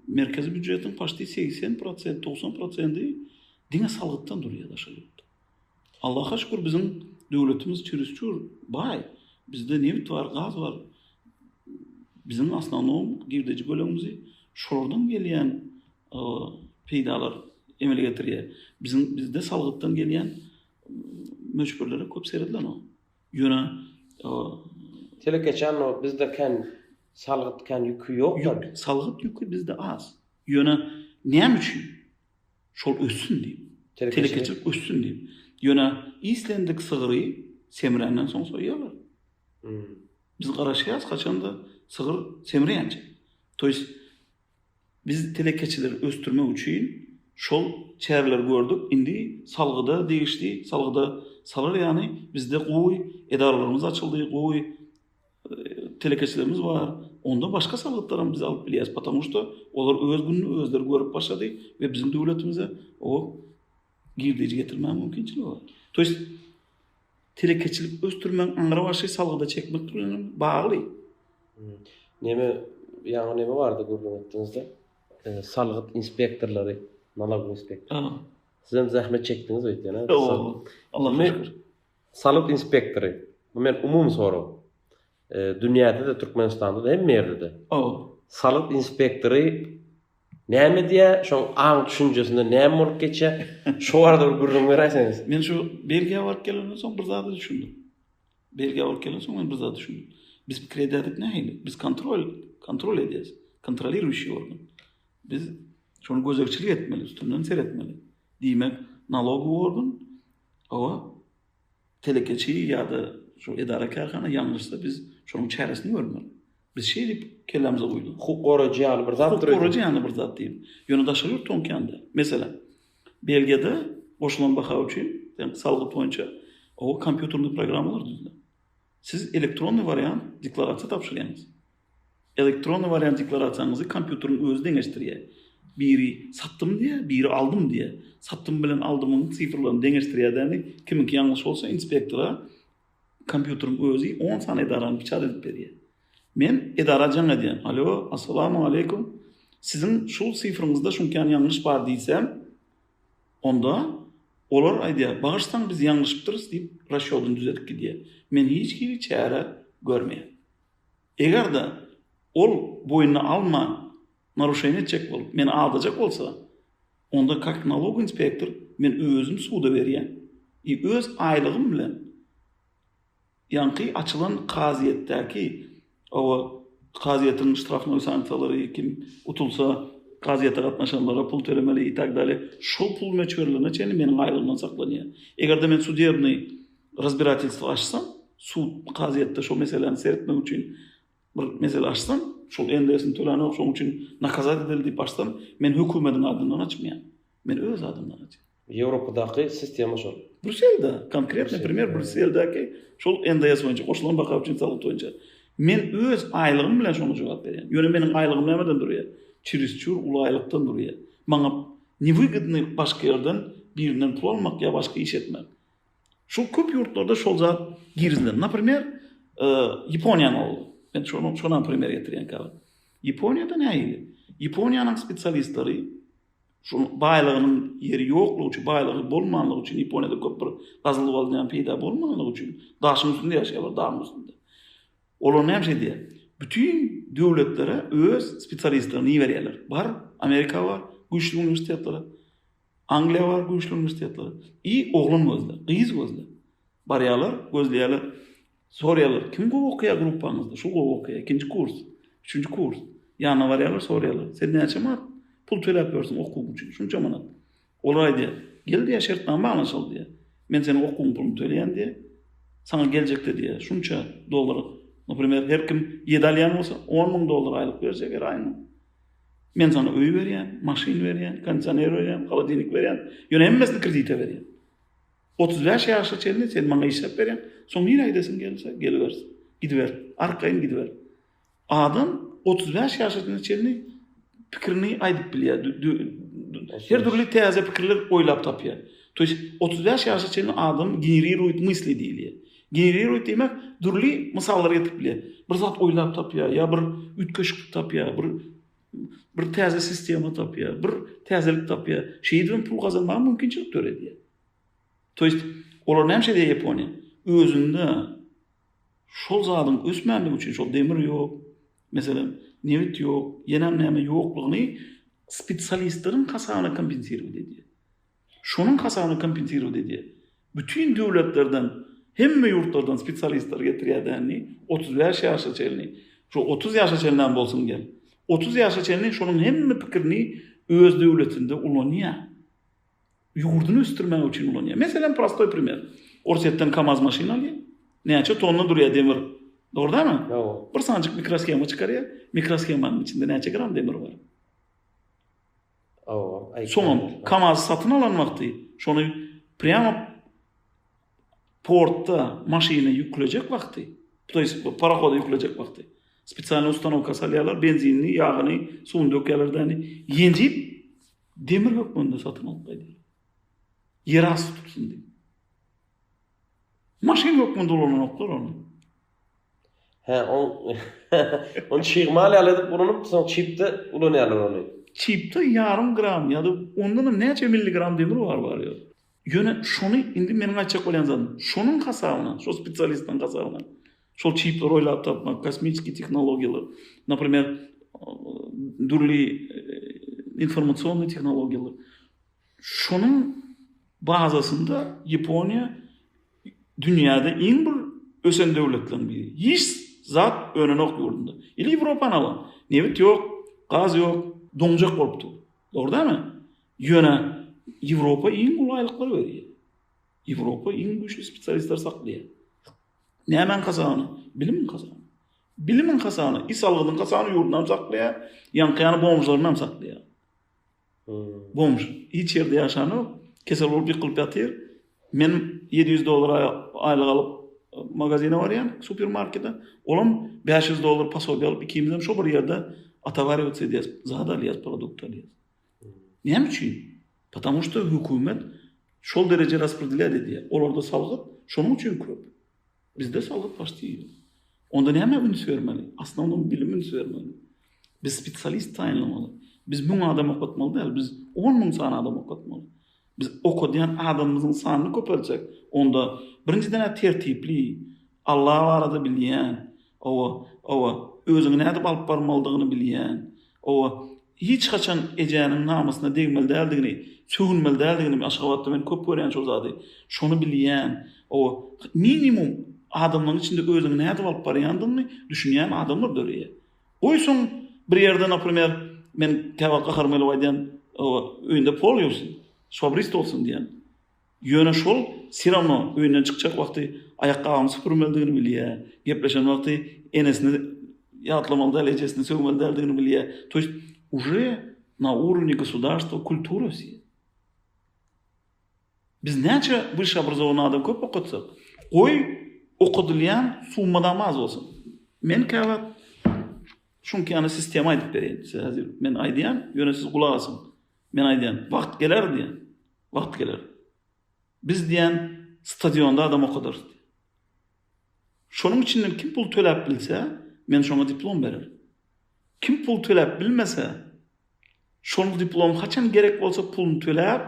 Merkezi büdjetin paşty 80%, 90% diňe salgytdan durýar daşalyp. Allaha şükür bizim döwletimiz çürüsçür bay. Bizde neft var, gaz var. Bizim aslanım girdeci bölümümüzü şolardan gelýän peýdalar emele getirýär. Bizde salgytdan gelýän möçberlere köp seredler o. Ýöne Telekeçen o bizde ken salgyt ken ýükü ýok. Salgyt ýükü bizde az. Ýöne näme üçin? Şol össün diýip. Telekeçilik össün diýip. Ýöne İslendik sygyry semirenden soň soýýarlar. Biz garaşýas kaçanda sygyr semirýänçe. Toýs biz telekeçileri östürmek üçin şol çäreler gördük. Indi salgyda değişdi. Salgyda salar ýani bizde gowy edaralarymız açyldy. Gowy telekeçilerimiz var. Onda başka salgytlaram biz alyp bilýäs. Потому что olar öz gününü özleri görüp başlady we bizim döwletimize o girdiği getirmem mümkinçiligi var. Toýs telekeçilik östürmek aňra başy salgyda çekmek bilen bagly. Neme ýa-ni neme bardy gurulmatynızda? Salgyt inspektorlary, nalog inspektor. Siz hem zähmet çekdiňiz öýtýän. Allaha şükür. Salgyt inspektory. Bu men umum soraw. Dünýäde de Türkmenistanda da hem ýerde de. Salgyt inspektory näme diýe, şoň aň düşünjesinde näme bolup geçe, şo arada bir gurrun beräseniz. Men şu belge barıp gelenden soň bir zady düşündim. Belge barıp gelenden soň men bir zady düşündim. Biz krediýatyk nähili? Biz kontrol edýäs. Kontroliruющий organ. Biz şonu gözekçilik etmeli, üstünden seretmeli. Diýmek, nalogový organ o telekeçi ýa-da şu edara karhana ýanlışsa biz şonuň çäresini görmeli. Biz şey diýip kellämize goýduk. Hukuk goragy ýaly bir zat durýar. Hukuk goragy ýaly bir zat diýip. Ýöne daşaryr toňkanda. Mesela belgede boşulan baka üçin, salgyt boýunça o kompýuterli programmalar düzüler. Siz elektronly variant deklarasiýa tapşyrýaňyz. Elektronly variant deklarasiýaňyzy kompýuterin özü deňeşdirýär. Biri sattım diye, biri aldım diye. Sattım bilen aldımın sifirlerini deňeşdirýärdi. Kiminki ýanlış bolsa inspektora kompýuterin özü 10 sany edarany piçat edip berýär. Men edara jaňa diýen. Alo, assalamu aleykum. Sizin şu sifiriňizde şunkan ýanlış bar diýsem, onda olar aýdýar, "Bagyşsaň biz ýanlyşypdyrys" diýip raşýodyny düzeltip gidýär. Men hiç kimi çäre görmeýän. Eger de ol boyuna alma naruşaýny etjek bolup meni aldajak bolsa, onda kak налог inspektor men özüm suda berýän. Öz aýlygym bilen ýanky açylan qaziýetdäki o qaziýetin ştrafnoy sanksiýalary kim utulsa qaziýete gatnaşanlara pul tölemeli и так далее. Şol pul meçberlerine çeni meniň aýlygymdan saklanýar. Eger de men судебный разбирательство açsam, sud qaziýetde şo meseleni seretmek üçin bir mesele açsam, şol endesini tölänek şoň üçin nakazat edildi diýip açsam, men hökümetiň adyndan açmaýan. Men öz adymdan açýan. Ýewropadaky sistema şol. Brüsselde, konkret, например, Brüsseldäki şol endes boýunça goşulan baka üçin salyt boýunça men öz aýlygym bilen şonu jogap berýän. Ýöne meniň aýlygym nämeden durýar? Çirişçür ulaýlykdan durýar. Maňa невыгодный başga ýerden birinden pul almak ýa başga iş etmek. Şu köp ýurtlarda şol zat girizlen. Например, Ýaponiýany aldy. Ben şonu primer getirýän ka. Ýaponiýada näýdi? Ýaponiýanyň spesialistleri şu baýlygynyň ýeri ýoklugy üçin, baýlygy bolmanlygy üçin Ýaponiýada köp bir gazylyk bolýan peýda bolmanlygy üçin daşyň üstünde ýaşaýarlar, dağın üstünde. Olar näme şey diýär? Bütün döwletlere öz spesialistlerini berýärler. Bar, Amerika var, güýçlü universitetleri. Angliýa var, güýçlü universitetleri. Oglum gözler, gyz gözler. Barýarlar, gözleýärler. Sorýarlar, kim bu okuýar gruppaňyzda? Şu okuýar, ikinji kurs, üçüncü kurs. Ýanyna barýarlar, sorýarlar. Sen näçe manat pul töläp berýärsiň okuw üçin? Şunça manat. Olar aýdýar, gel diýär şertnaमा baglanşaly diýär. Men seni okuw puluny töleýän diýär. Sana geljekde diýär, şunça dollar Например, her kim yedalyan olsa $10,000 aylık verecek her ayını. Men sana öý berýän, maşyn berýän, kondisioner berýän, haladenik berýän, ýöne hemmesini kredite berýän. 35 ýaşa çelni sen maňa işlep berýän, soň bir aýdasyň gelse, gelibersin. Gidiber, arkaýyn gidiber. Adam 35 ýaşa çelni pikirini aýdyp bilýär. Her türlü täze pikirler oýlap tapýar. Toýst 35 ýaşa çelni adam generiruýt mysli diýilýär. Generiruýt demek türlü misallar getip bilýär. Bir zat oýlap tapýar, ýa bir ütkeşik tapýar, bir täze sistema tapýar, bir täzelik tapýar. Şeýdin pul gazanmak mümkinçilik töredýär. Toýst olar näme diýip Yaponiýa? Özünde şol zadyň ösmänligi üçin şol demir ýok, meselem newit ýok, ýene näme ýoklugyny spesialistlerin kasagyny kompensirowat edýär. Şonuň kasagyny kompensirowat edýär. Bütün döwletlerden, hemme ýurtlardan spesialistler getirýärni 35 ýaşa çelni. Şu 30 ýaşa çelden bolsun gel. 30 ýaşa çelni şonuň hemme pikirini öz döwletinde ulanýar. Ýurdunu östürmek üçin ulanýar. Meselem prostoy primer. Orsetden KAMAZ maşyna alýar. Näçe tonna durýar demir. Dogrymy? Ýok. Bir sanjyk mikroskema çykarýar. Mikroskemanyň içinde näçe gram demir bar. Soňam KAMAZ satyn alan wagty şonu prямо portda maşyna ýüklejek wagty. Toýst parahoda ýüklejek wagty. Spesialny ustanowka salýarlar, benzinni, ýagyny, suwuny dökýärlerden ýenjip demir hökmünde satyn alyp gaýdylar. Yer asty tutsun diýip. Maşyn hökmünde olan oklar onu. On çyğmal alyp urunup soň çipde ulanýarlar onu. Çipde yarım gram ýa-da ondan näçe milligram demir bar ýa. Ýöne şonu indi meniň açyk bolan zatym. Şonuň hasabyna, şo spesialistin hasabyna. Şol çipler oýlap tapmak, kosmetik tehnologiýalar, например, durly informasiýonly tehnologiýalar. Şonuň bazasynda Ýaponiýa dünýäde iň bir ösen döwletlerden biri. Hiç zat önünok ýurdunda. Ýa Ýewropany alan. Newit ýok, gaz ýok, doňjak bolupdy. Dogrymy? Ýöne Ýewropa iň gulaýlyklar berýär. Ýewropa iň güýçli spesialistler saklaýar. Nämen kasagyny? Bilimin kasagyny. Bilimin kasagyny, isalgynyň kasagyny ýurdundan saklaýar, ýankyany bomjlaryndan saklaýar. Bomj, hiç ýerde ýaşanyp, kesel bolup ýykylyp ýatyr. Men $700 aylyk alyp magazine barýan, supermarketde. Olam $500 pasobiýa alyp ikimiz hem şo bir ýerde atawary ötsedýäs, zada alýas, produkt alýas. Näme üçin? Потому что hökümet şol derece raspределяет edýär. Olarda salgyt şonuň üçin köp. Bizde salgyt başlaýar. Onda näme üns bermeli? Aslında onun bilimi üns bermeli. Biz spesialist taýinlamaly. Biz 1000 adam okutmaly däl, biz 10.000 sany adam okutmaly. Biz okudyan adamymyzyň sanyny köpeltsek, onda birinciden tertipli, Allah barada bilýän, owa özüňi näde alyp barmalydygyny bilýän, owa hiç haçan ejäniň namysyna degmeli däldigini, sögünmeli däldigini aşgabatda men köp görýän şol zady. Şonu bilýän, owa minimum adamlaryň içinde özüňi näde alyp barýandygyny düşünýän adamlar dörýär. Oýsoň bir ýerde, например, men täwak gaharmaly aýdýan, öýünde pol ýoksun, şobrist bolsun diýen. Ýöne şol siramno öýünden çykjak wagty aýakgagyny süpürmeldigini bilýär. Gepleşen wagty enesini ýatlamaly däl, ejesini sögmeli däldigini bilýär. Toýst уже на уровне государства культура все. Biz näçe wyş образованы adam köp okutsak, goý okudylýan summadan az bolsun. Men käwat şunki ýany sistema aýdyp berýän. Häzir men aýdýan, ýöne siz gulak asyn. Men aýdýan, wagt geler diýen. Wagt geler. Biz diýen stadionda adam okudur. Şonuň içinden kim pul töläp bilse, men şoňa diplom berer. Kim pul töläp bilmese, şonuň diplom haçan gerek bolsa pulunu töläp,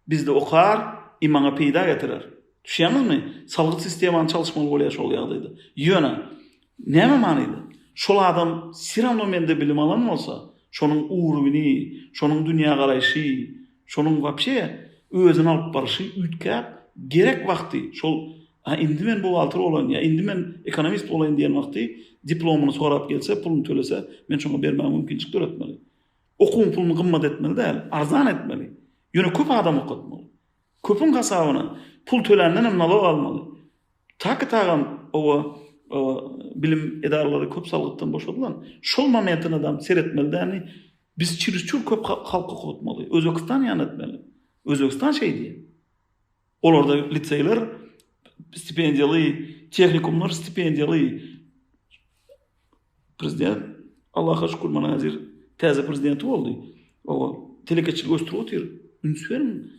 bizde okar, imana peýda getirer. Düşýärmizmi? Salgyt sistemany çalışmaly bolýar şol ýagdaýda. Ýöne, näme manydy? Şol adam siramno mende bilim alan bolsa, şonuň uruwyny, şonuň dünýä garaýşy, şonuň wapşe özüni alyp barşy ütkäp gerek wagty şol indi men buhalter bolan ýa indi men ekonomist bolan diýen wagty diplomuny sorap gelse, pulunu tölese, men şoňa bermä mümkinçilik töretmeli. Okuň pulunu gymmat etmeli däl, arzan etmeli. Ýöne köp adam okutmaly. Köpüň hasabyna pul tölenden hem nalog almaly. Taky tagam owa o bilim edaralary köp salgytdan boşadylan. Şol momentin adam seretmeli. Yani biz çirçür köp halka gotmaly. Özbekistan ýanatmaly. Özbekistan şey diýe. Olarda liseyler stipendiyaly, tehnikumlar stipendiyaly. Prezident Allah'a şükür mana hazır täze prezidenti boldy. O telekeçilik östürüp otyr. Ünsüren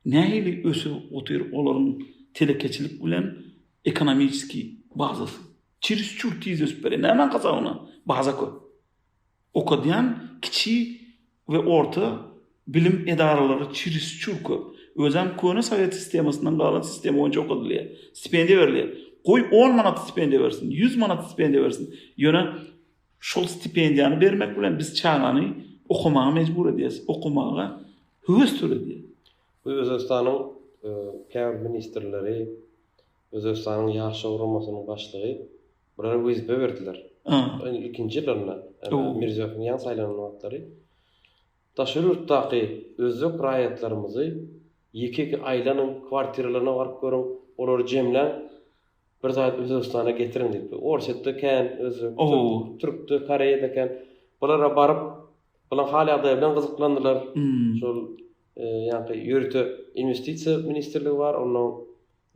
nähili ösüp otyr olaryň telekeçilik bilen ekonomiski bazasy. Çirçür tiz ösüp beren. Näme gazagyna baza köp. Okadyan kiçi ve orta bilim edaralary çirçür köp. Özem köne Sovet sistemasyndan galan sistem boýunça okadylýar. Stipendiýa berilýär. Goý 10 manat stipendiýa bersin, 100 manat stipendiýa bersin. Ýöne şol stipendiýany bermek bilen biz çağany okumaga mejbur edýäs. Okumaga höwes töredýär. Bu Özbekistanyň käbir ministrleri, Özbekistanyň ýaşy uramasının başlygy bulara wezpe berdiler. İkinci ýyllarynda Mirziýowyň ýan saýlanyň wagtlary taşyrurtdaky özbek raýatlarymyzy ýeke aýlanyň kwartiralaryna baryp görüň, olary jemlen bir zat Özbekistana getirin diýip. Orsetde kän, özbek, türkde, Koreýede kän. Bulara baryp, bulan halada bilen gyzyklandylar. Şol ýa-ni ýörüte investisiýa ministrligi bar, onuň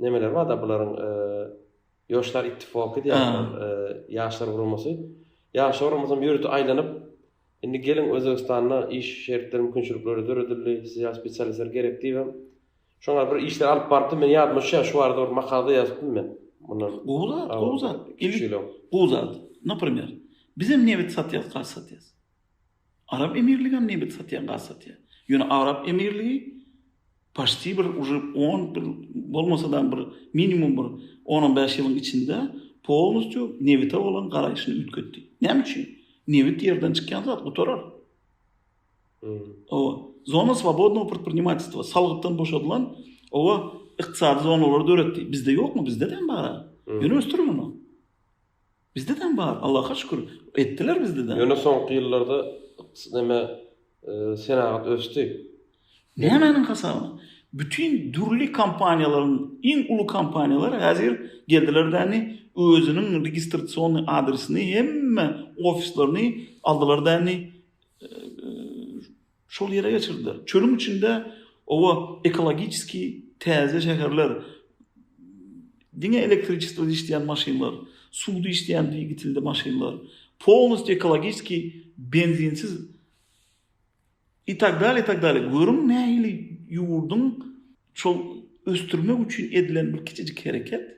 nemeler bar da bularyň ýoşlar ittifaky diýýär, ýaşlar guramasy. Ýaşlar guramasy ýörüte aýlanyp, indi gelin Özbekistanyna iş şertleri mümkinçilikleri döredildi, size spesialistler gerek diýip. Şoňa bir işler alyp bardy, men ýadmyşa şu arada bir makalda ýazypdym men. Guzat. Например, bizim nebet satýar, gaş satýar. Arap Emirligi hem nebet satýar, gaş satýar. Ýöne Arap Emirligi paşty bir уже 10 bir bolmasa bir minimum bir 10-15 ýylyň içinde polnosy nebete bolan garaýyşyny ütketdi. Näme üçin? Nebet ýerden çykýan zat gutorar. O zona свободного предпринимательства salgytdan boşadylan o iqtisadi zonalar döretdi. Bizde ýokmu? Bizdeden bar. Ýöne östürün onu. Bizdeden bar. Allah'a şükür. Etdiler bizdeden. Ýöne soňky ýyllarda näme senagat ösdi. Nämenin hasabyna? Bütün dürli kampaniýalaryň, iň uly kampaniýalary häzir geldiler-däni özüniň registrasion adresini hemme ofislaryny aldylar-däni şol ýere geçirdiler. Çölüň içinde owa ekologiski täze şäherler, diňe elektriçeство işleýän maşynlar, suwdy işleýän digitilde maşynlar, polnosy ekologiski benzinsiz и так далее, и так далее. Görüm nähili ýurdun şol östürmek üçin edilen bir kiçijik hereket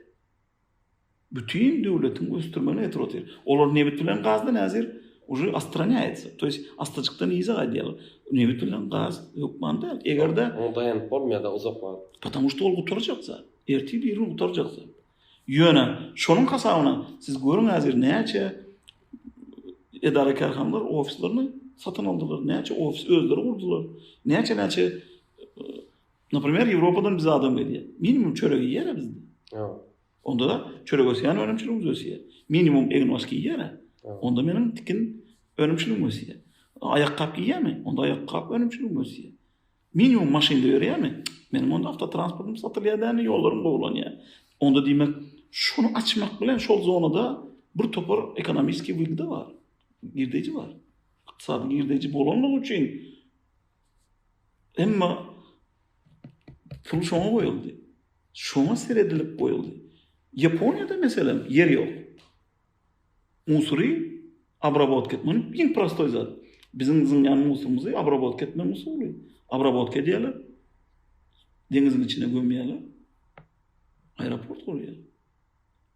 bütün döwletiň östürmegine etrotýar. Olar nebet bilen gazdan häzir уже остраняется. То есть astacykdan iýe gaýdýar. Nebet bilen gaz ýokmanda egerde onda ýan bolmaýar da uzak bar. Потому что ol gutarjaksa, erti bir ýyl gutarjaksa. Ýöne şonuň hasabyna siz görüň häzir näçe edara karhanlar ofislaryny satın aldılar. Näçe ofis özleri kurdular. Näçe например, Ýewropadan bize adam gelýär. Minimum çöregi ýere bizde. Onda da çörek ösýän önümçiligimiz ösýär. Minimum egnoski ýere. Onda menin tikin önümçiligim ösýär. Ayakkap giýärmi? Onda ayakkap önümçiligim ösýär. Minimum maşynda ýörýärmi? Menin onda avtotransportum satylýar-däni ýollarym boglanýar. Onda diýmek, şunu açmak bilen şol zonada bir topar ekonomiski wigda bar. Girdeji bar. İqtisadi girdeji bolanlyk üçin emma pul şoňa goýuldy. Şoňa seredilip goýuldy. Ýaponiýada meselem yer ýok. Musuri обработка etmeni iň prostoy zat. Bizim zynýan musurumuzy обработка etme usuly. Обработка edýärler. Dengizin içine gömýärler. Aeroport gurýarlar.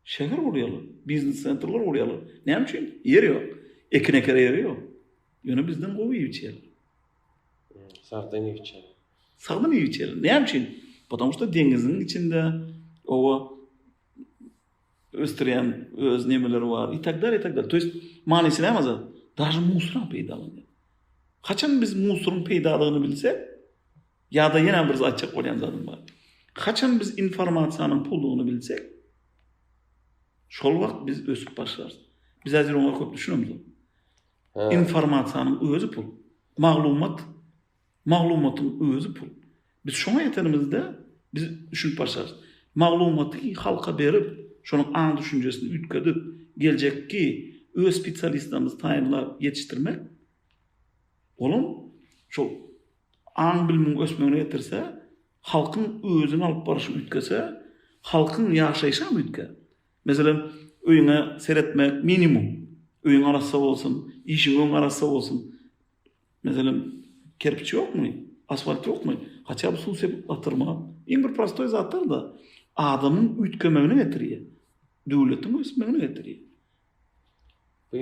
Şäher gurýarlar. Business centerlar gurýarlar. Näme üçin? Yer ýok. Ekine yer ýok. Ýöne bizden gowy ýetýär. Sardan ýetýär. Sardan ýetýär. Näme üçin? Потому что dengizin içinde owa östüren öz nemeleri var. И так далее, и так далее. То есть manysy näme zat? Даже musur peýdalanýar. Kaçan biz musurun peýdalygyny bilsek, ýa-da ýene bir açyk bolýan zatym bar. Kaçan biz informasiýanyň pullugyny bilsek, şol wagt biz ösüp başlarys. Biz häzir oňa köp düşünýärmiz. Informasiýanyň özü pul. Maglumatyň özü pul. Biz şoňa ýetenimizde biz düşünüp başlarys. Maglumaty halka berip, şonuň aň düşünjesini ütkedip geljekki öz spesialistlerimiz taýinlap yetiştirmek olam şol aň bilimiň ösmegine getirse halkyň özüni alyp baryşy ütkese halkyň ýaşaýşy ütke. Meselem öýüňe seretmek minimum. Öýüň arasa bolsun, işiň arasa bolsun. Meselem kerpiç ýokmy? Asfalt ýokmy? Haça bu suw sepip atyrma. Iň bir prostoy zatlar da adamyň ütkemegine getirýär. Döwletiň ösmegine getirýär. Bu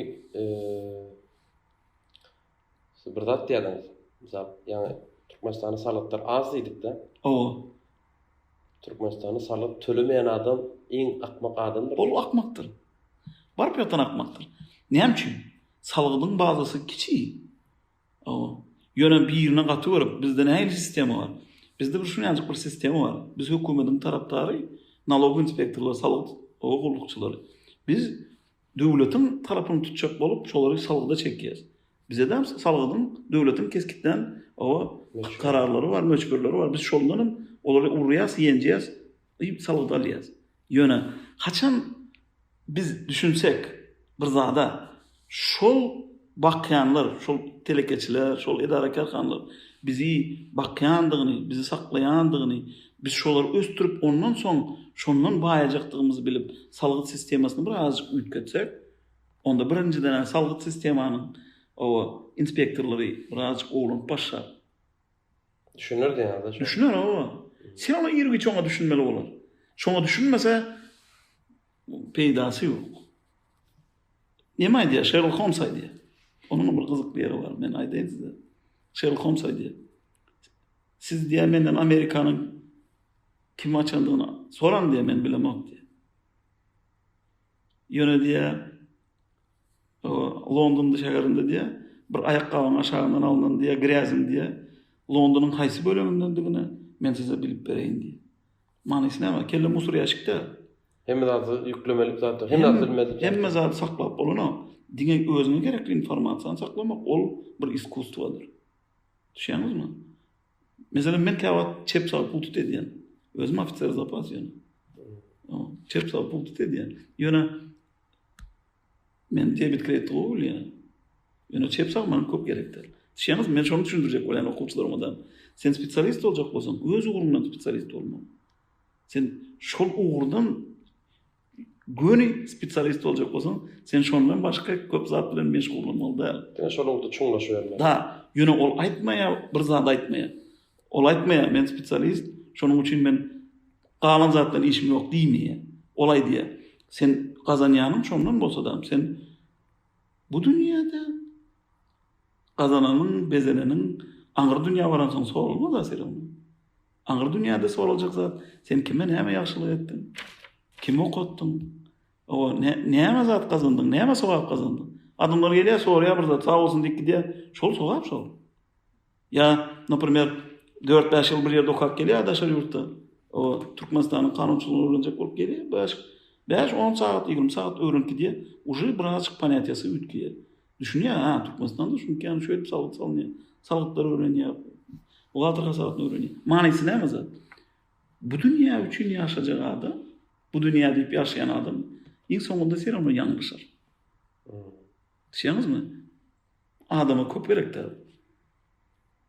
bir zat diýäňiz. Misal, ýani Türkmenistanyň salatlar az diýdik-de. O. Türkmenistanyň salat tölemeýän adam iň akmak adamdyr. Ol akmakdyr. Barp ýatan akmakdyr. Näme? Salgynyň bazasy kiçi. O. Ýöne birine gaty berip bizde näme sistema bar? Bizde bir şunýanjyk bir sistema bar. Biz hökümetiň tarapdary, nalog inspektorlary, salyk gurulukçylary. Biz döwletiň tarapyny tutjak bolup, şolary salgyda çekýäs. Bize de salgynyň döwletiň keskitden o kararlary bar, möçberleri bar. Biz şoldan olary urýas, ýenjäs, salgyda alýas. Ýöne haçan biz düşünsek bir zada şol bakyanlar, şol telekeçiler, şol edarekarhanlar bizi bakyandygyny, bizi saklayandygyny, biz şolary östürüp ondan soň şondan baýajaktygymyzy bilip salgyt sistemasyny birazjyk ütketsek, onda birinciden salgyt sistemanyň o inspektorlary birazjyk oğlun başa Düşünür diýär. düşünür o. Sen onu ýerge çoňa düşünmeli bolar. Şoňa düşünmese peýdasy ýok. Näme diýär? Sherlock Holmes diýär. Onun bir gyzykly ýeri bar. Men aýdaýyn size. Sherlock Holmes diýär. Siz diýär menden Amerikanyň kim açandygyny soran diýär, men bilemok diýär. Ýöne diýär London şäherinde diýär bir ayakkabıň aşağından alınan diýär gräzim diýär. Londonyň haýsy bölümündendigini men size bilip bereýin diýär. Manysy näme? Kelle musur ýaşykda. Hemme zat ýüklemelik zat. Hemme zat bilmedik. Hemme zat saklap bolany. Diňe özüne gerekli informasiýany saklamak ol bir iskuswadyr. Düşýäňizmi? Mesela men käwat çep sap pul tut edýän. Özüm ofitser zapasyny. Çep sap pul tut edýän. Ýöne men debit kredit bolýar. Ýöne çep sapmany köp gerekdir. Düşýäňizmi? Men şonu düşündirjek bolan okuwçylarymdan. Sen spesialist boljak bolsaň, öz ugurundan spesialist bolma. Sen şol ugurdan göni spesialist boljak bolsaň, sen şondan başga köp zat bilen meşgul bolmaly däl. Yani şolugda çuňlaşýar. Da, ýöne ol aýtmaýar, bir zat aýtmaýar. Ol aýtmaýar, men spesialist, şonuň üçin men galan zatdan işim ýok diýmeýär. Olay diýär. Sen gazanýanyň şondan bolsa da, sen bu dünýäde gazananyň, bezeneniň aňyr dünýä baransoň sorulmaz asyryň. Aňyr dünýäde soruljak zat, sen kime näme ýaxşylyk etdiň? Kim okutdun? O näme zat kazandyň? Näme sowap kazandyň? Adamlar gelýär, soraýar bir zat, sag bolsun diýip diýär. Şol sowap şol. Ya, например, 4-5 ýyl bir ýerde okap gelýär daşar ýurtda. O Türkmenistanyň kanunçylygyny öwrenjek bolup gelýär. 5-10 saat, 20 saat öwrenki diýär. Uje birazjyk panatyasy ütkiýär. Düşünýär, ha, Türkmenistanda şunkan şöyle salgyt salynýar. Salgytlar öwrenýär. Olatyrga sagatny öwrenýär. Manysy näme zat? Bu dünýä üçin ýaşajak adam, bu dünýäde diýip ýaşaýan adam, iň soňunda sen onu ýangyşar. Düşünýäňizmi? Adama köp gerekdir.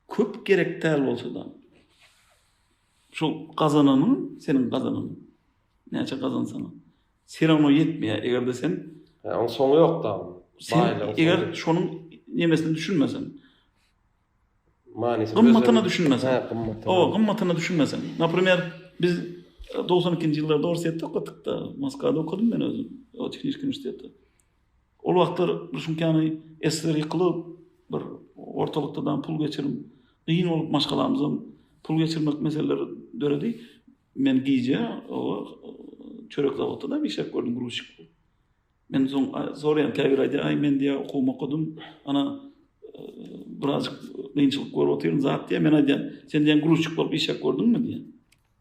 Köp gerekdir bolsa da. Şol gazananyň, senin gazananyň. Näçe gazansaň, sen onu ýetmeýär. Egerde sen Onun soňu ýok da. Eger şonuň nemesini düşünmesen, manysy gymmatyna düşünmesen. Gymmatyna. O, gymmatyna düşünmesen. Naprimер, biz 92-nji ýyllarda Orsetde okuduk da, Moskvada okudum ben özüm. O Texnik universitetde. Ol wagtlar şunkany eseri ýykylyp bir ortalykdan pul geçirim. Gyn bolup maşgalamyzym pul geçirmek meseleleri döredi. Men giýje o çörek zawodunda bir işe gördüm gruşyk. Men soraýan käbir aýdy, ay men diýä okuma okudum. Ana birazjyk gynçylyk görüp otyrum zat diýä. Men aýdym, sen diýen gruşyk bolup işe gördüňmi diýä.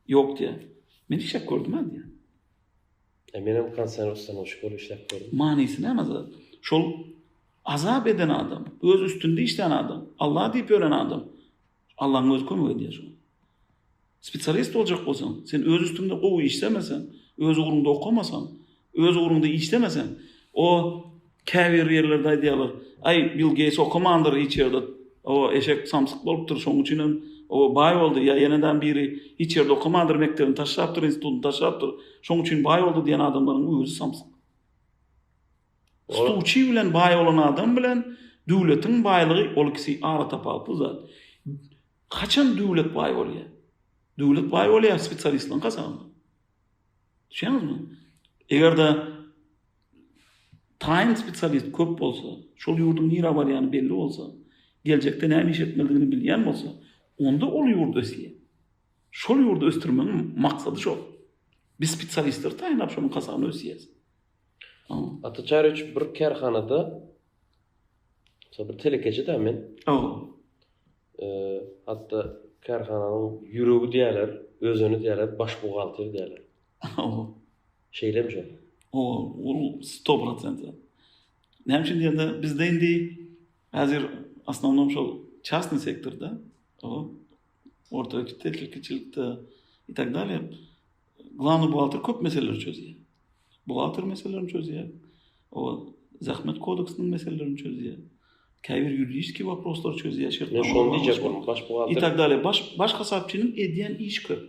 Ýok diýä. Men işe gördüm diýä. Menem kanser ustan o şkoly işlep gördüm. Manysy näme zat? Şol azap eden adam, öz üstünde işleyen adam, Allah diýip ölen adam, Allah'ın öz kömegi edýär şol. Spesialist boljak bolsaň, sen öz üstünde gowy işlemesen, öz ugurunda okamasan, öz uğrunda işlemesen, o käbir yerlerde aýdýarlar. Ay Bill Gates okumandyr hiç ýerde. O eşek samsyk bolupdyr, şoň üçin o bay boldy. Ya ýeneden biri hiç ýerde okumandyr, mektebini taşlapdyr, institutunu taşlapdyr. Şoň üçin bay boldy diýen adamlaryň özü samsyk. Stuçy bilen bay olan adam bilen döwletiň baýlygy ol kişi ara tapap bu zat. Kaçan döwlet bay bolýar? Döwlet bay bolýar spesialistlaryň kasagyny. Düşünýäňizmi? Egerde taýin spesialist köp bolsa, şol ýurdun nira barýany belli bolsa, geljekde näme iş etmeligini bilýän bolsa, onda ol ýurdu ösýär. Şol ýurdu östürmeň maksady şol. Biz spesialistler taýinap şonuň kasagyny ösýäs. Ataçaryç bir kerhanada bir telekeçi de men. Hatta kerhananyň ýüregi diýerler, özüni diýerler, baş buhalter diýerler. Şeýlemje. O 100%. Näme üçin diýende bizde indi häzir asnownom şol частный sektorda, orta telekeçilikde и так далее. Главный buhalter köp meseleleri çözýär. Buhalter meselelerini çözýär. O zahmet kodeksiniň meselelerini çözýär. Käbir ýuridiski вопрослар çözýär. Ne şol diýjek baş buhalter. И так далее. Baş hasapçynyň edýän iş köp.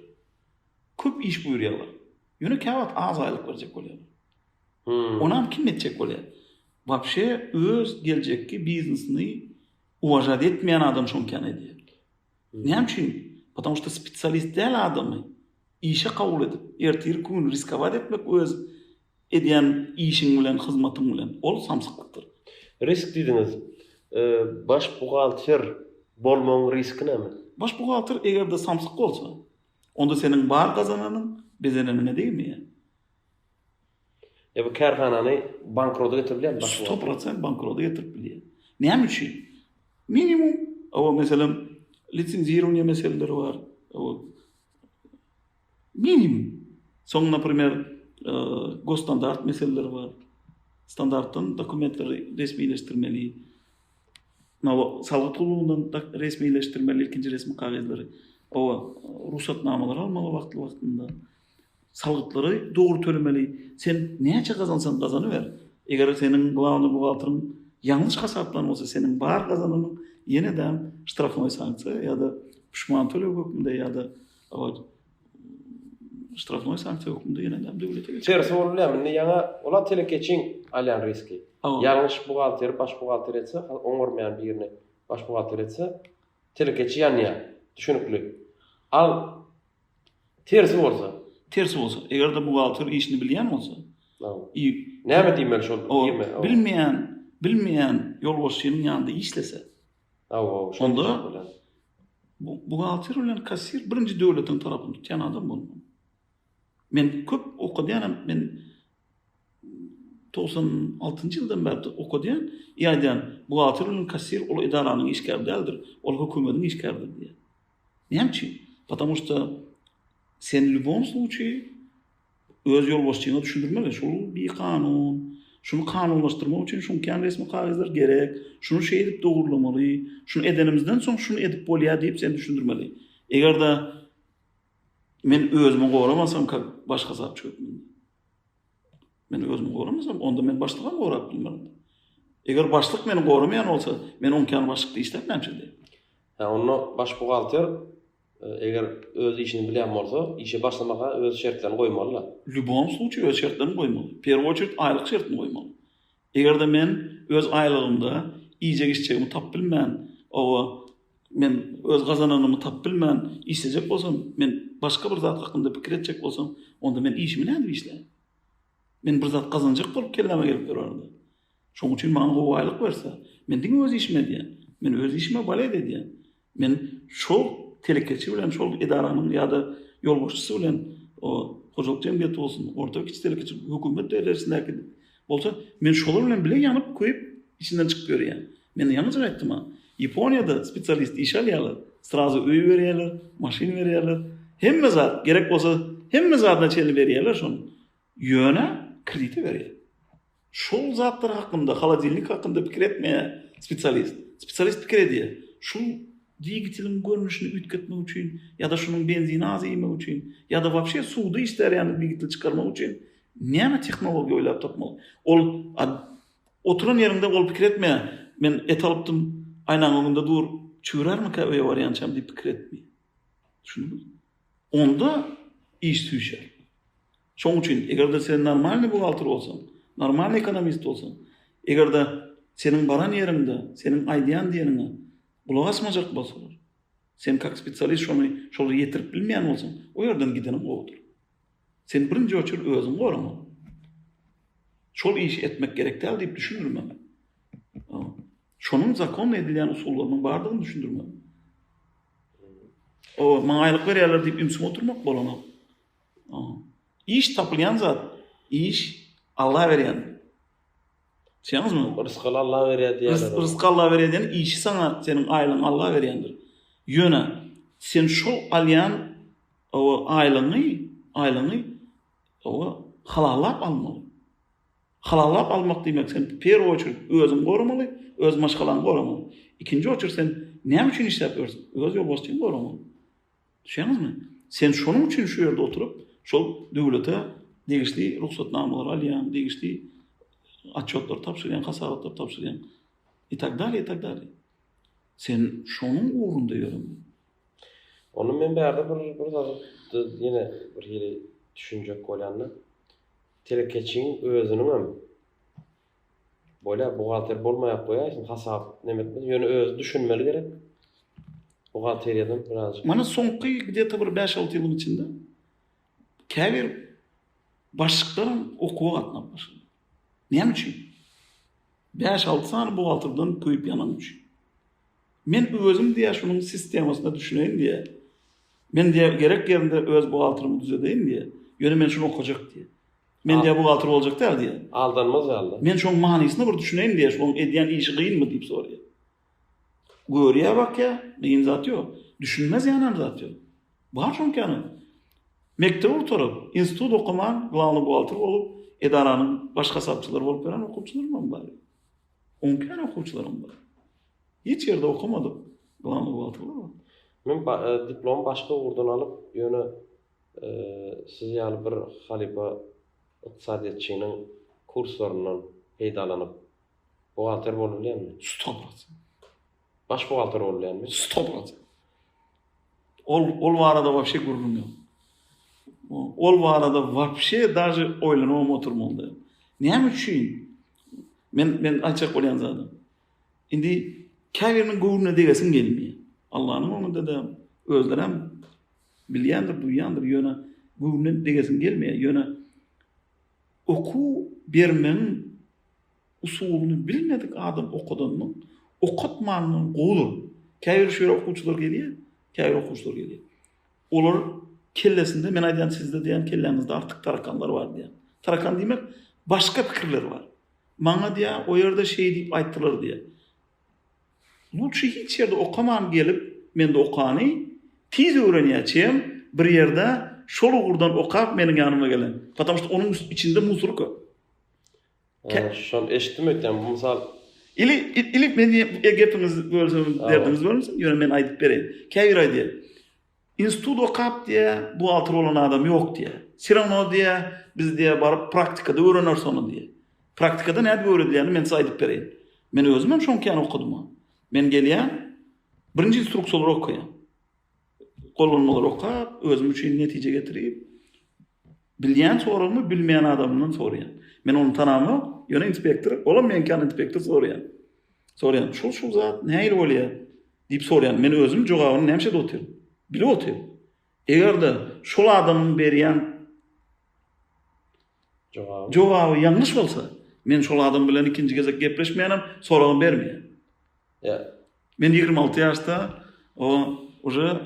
Köp iş buyurýarlar. Ýöne käwat az aýlyk berjek bolýar. Onam kim etjek bolýar? Вообще öz geljekki biznesini уважать etmeýän adam şonkan edýär. Näme üçin? Потому что spesialist däl adamy işe kabul edip, ertir gün riskowat etmek öz edýän işiň bilen, hyzmatyň bilen ol samsyklyktır. Risk diýdiňiz. Baş buhalter bolmagyň riski näme? Baş buhalter egerde samsyk bolsa, onda seniň bar gazananyň bezenenine diými? Bu kerhanany bankrota getirbilýär baş buhalter. 100% bankrota getirip bilýär. Näme üçin? Minimum o meselem lisenziýowaniýa meseleleri var. O minimum. Soň например, gosstandart meseleleri var. Standartdan dokumentleri resmileştirmeli. Salgı tulluğundan resmileştirmeli ikinci resmi kagazları. O ruhsatnamalar almalı vaktında. Salgıtları doğru tölemeli. Sen näçe kazansan kazanıver. Eger senin glawny buhalteryň yanlış hasaplan bolsa, senin bar kazananyň ýene-de ştrafnoy sanksiýa ýa-da pişman tölew hökmünde ýa-da ştrafnoy sanksiýa hökmünde ýene-de döwlete geçer. Tersi bolýarmy? Ýa-da ola telekeçiň alýan riski. Ýalňyş buhalter, baş buhalter etse, oňormaýan birini baş buhalter etse, telekeçi ýanýar. Düşünükli. Al tersi bolsa, egerde buhalter işini bilýän bolsa, näme diýmeli şol? Bilmeýän ýolbaşçynyň ýanynda işlese. Onda buhalter bilen kassir birinji döwletiň tarapyndan tutýan adam bolmaly. Men köp okudýanam, men 96-njy ýyldan beri okudýan, ýa-da buhalter bilen kassir ol edaranyň işgärdi däldir, ol hökümetiň işgärdi diýär. Näme üçin? Потому что sen в любом случае öz ýolbaşçyňa düşündirmeli. Şol bir kanun, şunu kanunlaşdyrmak üçin şonkan resmi kagazlar gerek, şunu edip dogurlamaly, şunu edenimizden soň şunu edip bolýar diýip sen düşündirmeli. Egerde men özümi goramasam başga zat çökmün. Men özümi goramasam onda men başlyga gorap bilmem. Eger başlyk meni goramayan bolsa, men onkan başlykda işlepmänçi. Onu baş buhalter eger öz işini bilýän bolsa, işe başlamaga öz şertlerini goýmaly. В любом случае öz şertlerini goýmaly. Первую очередь aýlyk şertini goýmaly. Egerde men öz aýlygymda iýjek işçegimi tap bilmän, men öz gazananymy tap bilmän, işlejek bolsam, men başga bir zat hakynda pikir etjek bolsam, onda men işimi näde işleýän? Men bir zat gazanjak bolup kelleme gelip berýärdi. Şoň üçin maňa gowy aýlyk berse, men diňe öz işime diýen, men öz işime balay diýen. Men şol telekeçi bilen şol edaranyň ýa-da ýolbaşçysy bilen o hojalyk jemgyýeti bolsun, orta kiçik telekeçi hökümet döwletindäki bolsa, men şolar bilen bile ýanyp koýup içinden çykyp berýän. Men ýalňyz aýtdym ha. Ýaponiýada spesialist iş alýarlar, srazy öý berýärler, maşin berýärler. Hemme zat gerek bolsa, hemme zatna çeli berýärler şonu. Ýöne kredit berýär. Şol zatlar hakynda, haladilnik hakynda pikir etmeýär spesialist. Spesialist pikir edýär. Şu digitalın görünüşünü ütketmek üçin, ya da şunun benzini az yemek üçin, ya da вообще suwdy işler yani digital çıkarmak üçin Näme tehnologiýa oýlap tapmaly? Ol oturan ýerinde ol pikir etme. Men et alypdym, aynaň öňünde dur, çüýrärmi käbeye barýançam diýip pikir etme. Düşündüňiz? Onda iş tüýşer. Şoň üçin egerde sen normalny buhalter bolsaň, normal ekonomist bolsaň, egerde senin baran ýerinde, senin aýdýan diýeniňe kulak asmajak bolsalar, sen kak spesialist şonu ýetirip bilmeýän bolsaň, o ýerden gidenim gowdur. Sen birinji öçür özüň gorama. Şol iş etmek gerekdi diýip düşünürmem. Şonun zakon edilen usullarynyň bardygyny düşündürmem. O maňa aýlyk berýärler diýip ümsüm oturmak bolana. İş tapylýan zat, iş Allah berýän. Şeňizmi? Rızkı Allah berýär diýerler. Rızkı Allah berýän, işi sana senin aýlyň Allah berýändir. Ýöne sen şol alýan o aýlyny o halallap almaly. Halallap almak diýmek sen peri oçur özüň goramaly, öz maşgalaň goramaly. İkinji oçur sen näme üçin iş yapýarsyň? Öz ýolbaşçyň goramaly. Şeňizmi? Sen şonuň üçin şu ýerde oturup şol döwlete degişli ruhsatnamalar alýan, degişli atçotlar tapşyrýan, hasabatlar tapşyrýan. Tak dalý. Sen şonuň uğrunda ýörüm. Onu men bärde bir ýene bir hili düşünjek bolýandy. Telekeçiň özüniň hem bola buhalter bolmaýak goýaýsyn, hasap nemetme ýöne öz düşünmeli gerek. Buhalteriýadan birazjyk. Mana soňky где-то bir 5-6 ýylyň içinde käbir başlyklaryň okuwa gatnap başlady. Näme üçin? 5-6 sany buhalterden köýüp ýanan üçin. Men özüm diýe şunun sistemasyna düşüneýin diýe. Men diýe gerek ýerinde öz buhalterymy düzedeýin diýe. Ýöne men şunu okujak diýe. Men diýe buhalter boljak diýe. Aldanmaz alda. Men şoň manysyny bir düşüneýin diýe, şoň edýän işi gynmy diýip soraýar. Görýä bak ya, beýin zat ýok. Düşünmez ýanan zat ýok. Bar şoňkany. Mektep oturup, institut okuman, glawny buhalter bolup, edaranyň başga sapçylary bolup beren okuwçylarym bar. 10 kene okuwçylarym bar. Hiç ýerde okumadyk. Glawny buhalter bolar. Men diplom başga urdan alyp, ýöne siz ýaly bir halipa iqtisadiýetçiniň kurslarynyň peýdalanyp buhalter bolýarmy? 100%. Baş buhalter bolýarmy? 100%. Ol barada вообще gurulum ýok. Ol barada вообще даже oýlanmam oturmaly. Näme üçin? Men açyk bolýan zatym. Indi käbirniň gowruna degesim gelmeýär. Allah'ın onunda da özlerem bilýändir, duýýandyr, ýöne gowruna degesim gelmeýär. Ýöne oku bermen usulyny bilmedik adam okudanyň, okutmanyň gowudur. Käbir şöyle okuwçylar gelýär, käbir okuwçylar gelýär. Olar kellesinde, men aýdýan sizde diýen kelläňizde artyk tarakanlar bar diýen. Tarakan diýmek başga pikirler bar. Maňa diýä o ýerde şey diýip aýtdylar diýe. Lutşy hiç ýerde okaman gelip, men de okany tiz öwrenýäçem, bir ýerde şol ugurdan okap meniň ýanyma gelen. Потому что onuň içinde muzurka. Şol eşitdim ötden bu misal İli men gepimiz bölsem derdimiz bolmasa, ýöne men aýdyp bereýin. Käbir aýdýar. Institut okap diýe bu altyr bolan adam ýok diýe. Sirano diýe biz diýe baryp praktikada öwrenär sonu diýe. Praktikada näde öwredilýäni men size aýdyp bereýin. Men özüm hem şoňky okudum. Men gelýän birinji instruksiýalar okuýan. Gollanmalar okap, özüm üçin netije getirip bilýän soralymy bilmeýän adamdan soraýan. Men onu tanamy, ýöne inspektor, olam men kan inspektor soraýan. Soraýan, şu zat näýil bolýar diýip soraýan. Men özüm jogabyny näme şeýle otyr? Bilip otyr. Egerde şol adamyň berýän jogaby ýanlış bolsa, men şol adam bilen ikinji gezek gepleşmeýänem, soragyny bermeýän. Ya. Men 26 ýaşda уже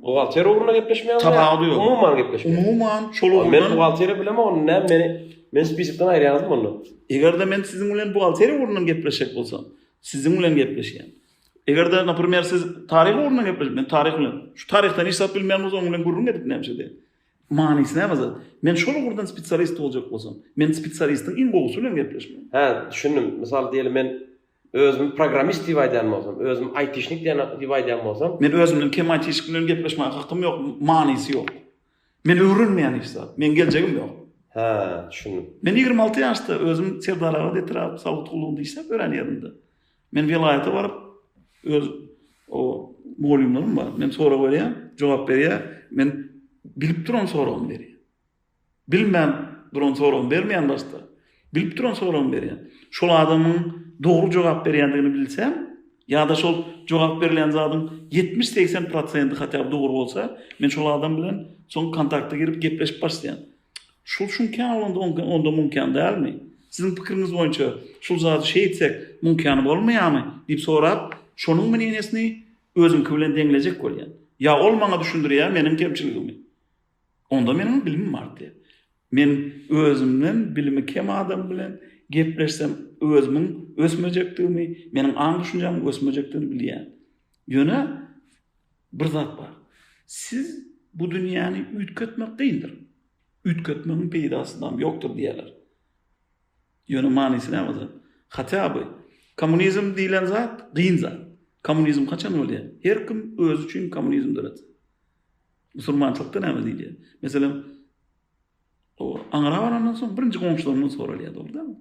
buhalter uğruna gepleşmeýän. Tabagy ýok. Umuman gepleşmeýän. Umuman şol uğruna. Men buhalteri bilem onu men spesifden aýrýanmyň onu. Egerde men siziň bilen buhalteri uğruna gepleşek bolsam, siziň bilen gepleşýän. Egerde naprimер siz taryh uğruna gepleşip, men taryh bilen, şu taryhdan hiç zat bilmeýän bolsam, bilen gurrun edip näme de. Manysyny näme zat? Men şol uğurdan spesialist boljak bolsam, men spesialistiň iň gowusy bilen gepleşmeýän. Ha, düşündüm. Misal diýelim men özüm programist diýip aýdýan bolsam, özüm IT-şnik diýip aýdýan bolsam, men özümden kim IT-şnik bilen gepleşmäge hakym ýok, manysy ýok. Men öwrenmeýän iş zat, men geljegim ýok. Ha, düşündüm. Men 26 ýaşda özüm Serdaraga detirap sowut gullugyny işlep öğrenýärdim. Men vilayata baryp öz o moğolumlarım var. Men sonra berýär, jogap berýär. Men bilip duran soram berýär. Bilmem duran soram bermeýän başda. Bilip duran soram berýär. Şol adamyň dogry jogap berýändigini bilsem, ýa-da şol jogap berilen zadyň 70-80% hatda dogry bolsa, men şol adam bilen soň kontakta girip gepleşip başlaýan. Şol şunkan onda mümkin dälmi? Sizin pikiriniz boýunça şol zady şey etsek mümkin bolmaýarmy diýip sorap, şonuň menenesini özüm bilen deňlejek bolýan. Ya ol maňa düşündirýär meniň kemçiligimi. Onda meniň bilimim bar diýip. Men özümden bilimi kem adam bilen gepleşsem özümün ösmejekdigimi, meniň aň düşünjäm ösmejekdigini bilýän. Ýöne bir zat bar. Siz bu dünýäni ütkötmek değildir. Ütkötmenin peýdasyndan ýokdur diýerler. Ýöne manysy näme? Hatda bu kommunizm diýilen zat, gyn zat. Kommunizm kaçan bolýar? Her kim öz üçin kommunizm diýer. Musulmançylykda näme diýilýär? Meselem o aňra barandan soň birinji goňşularymdan soralýar, dogrymy?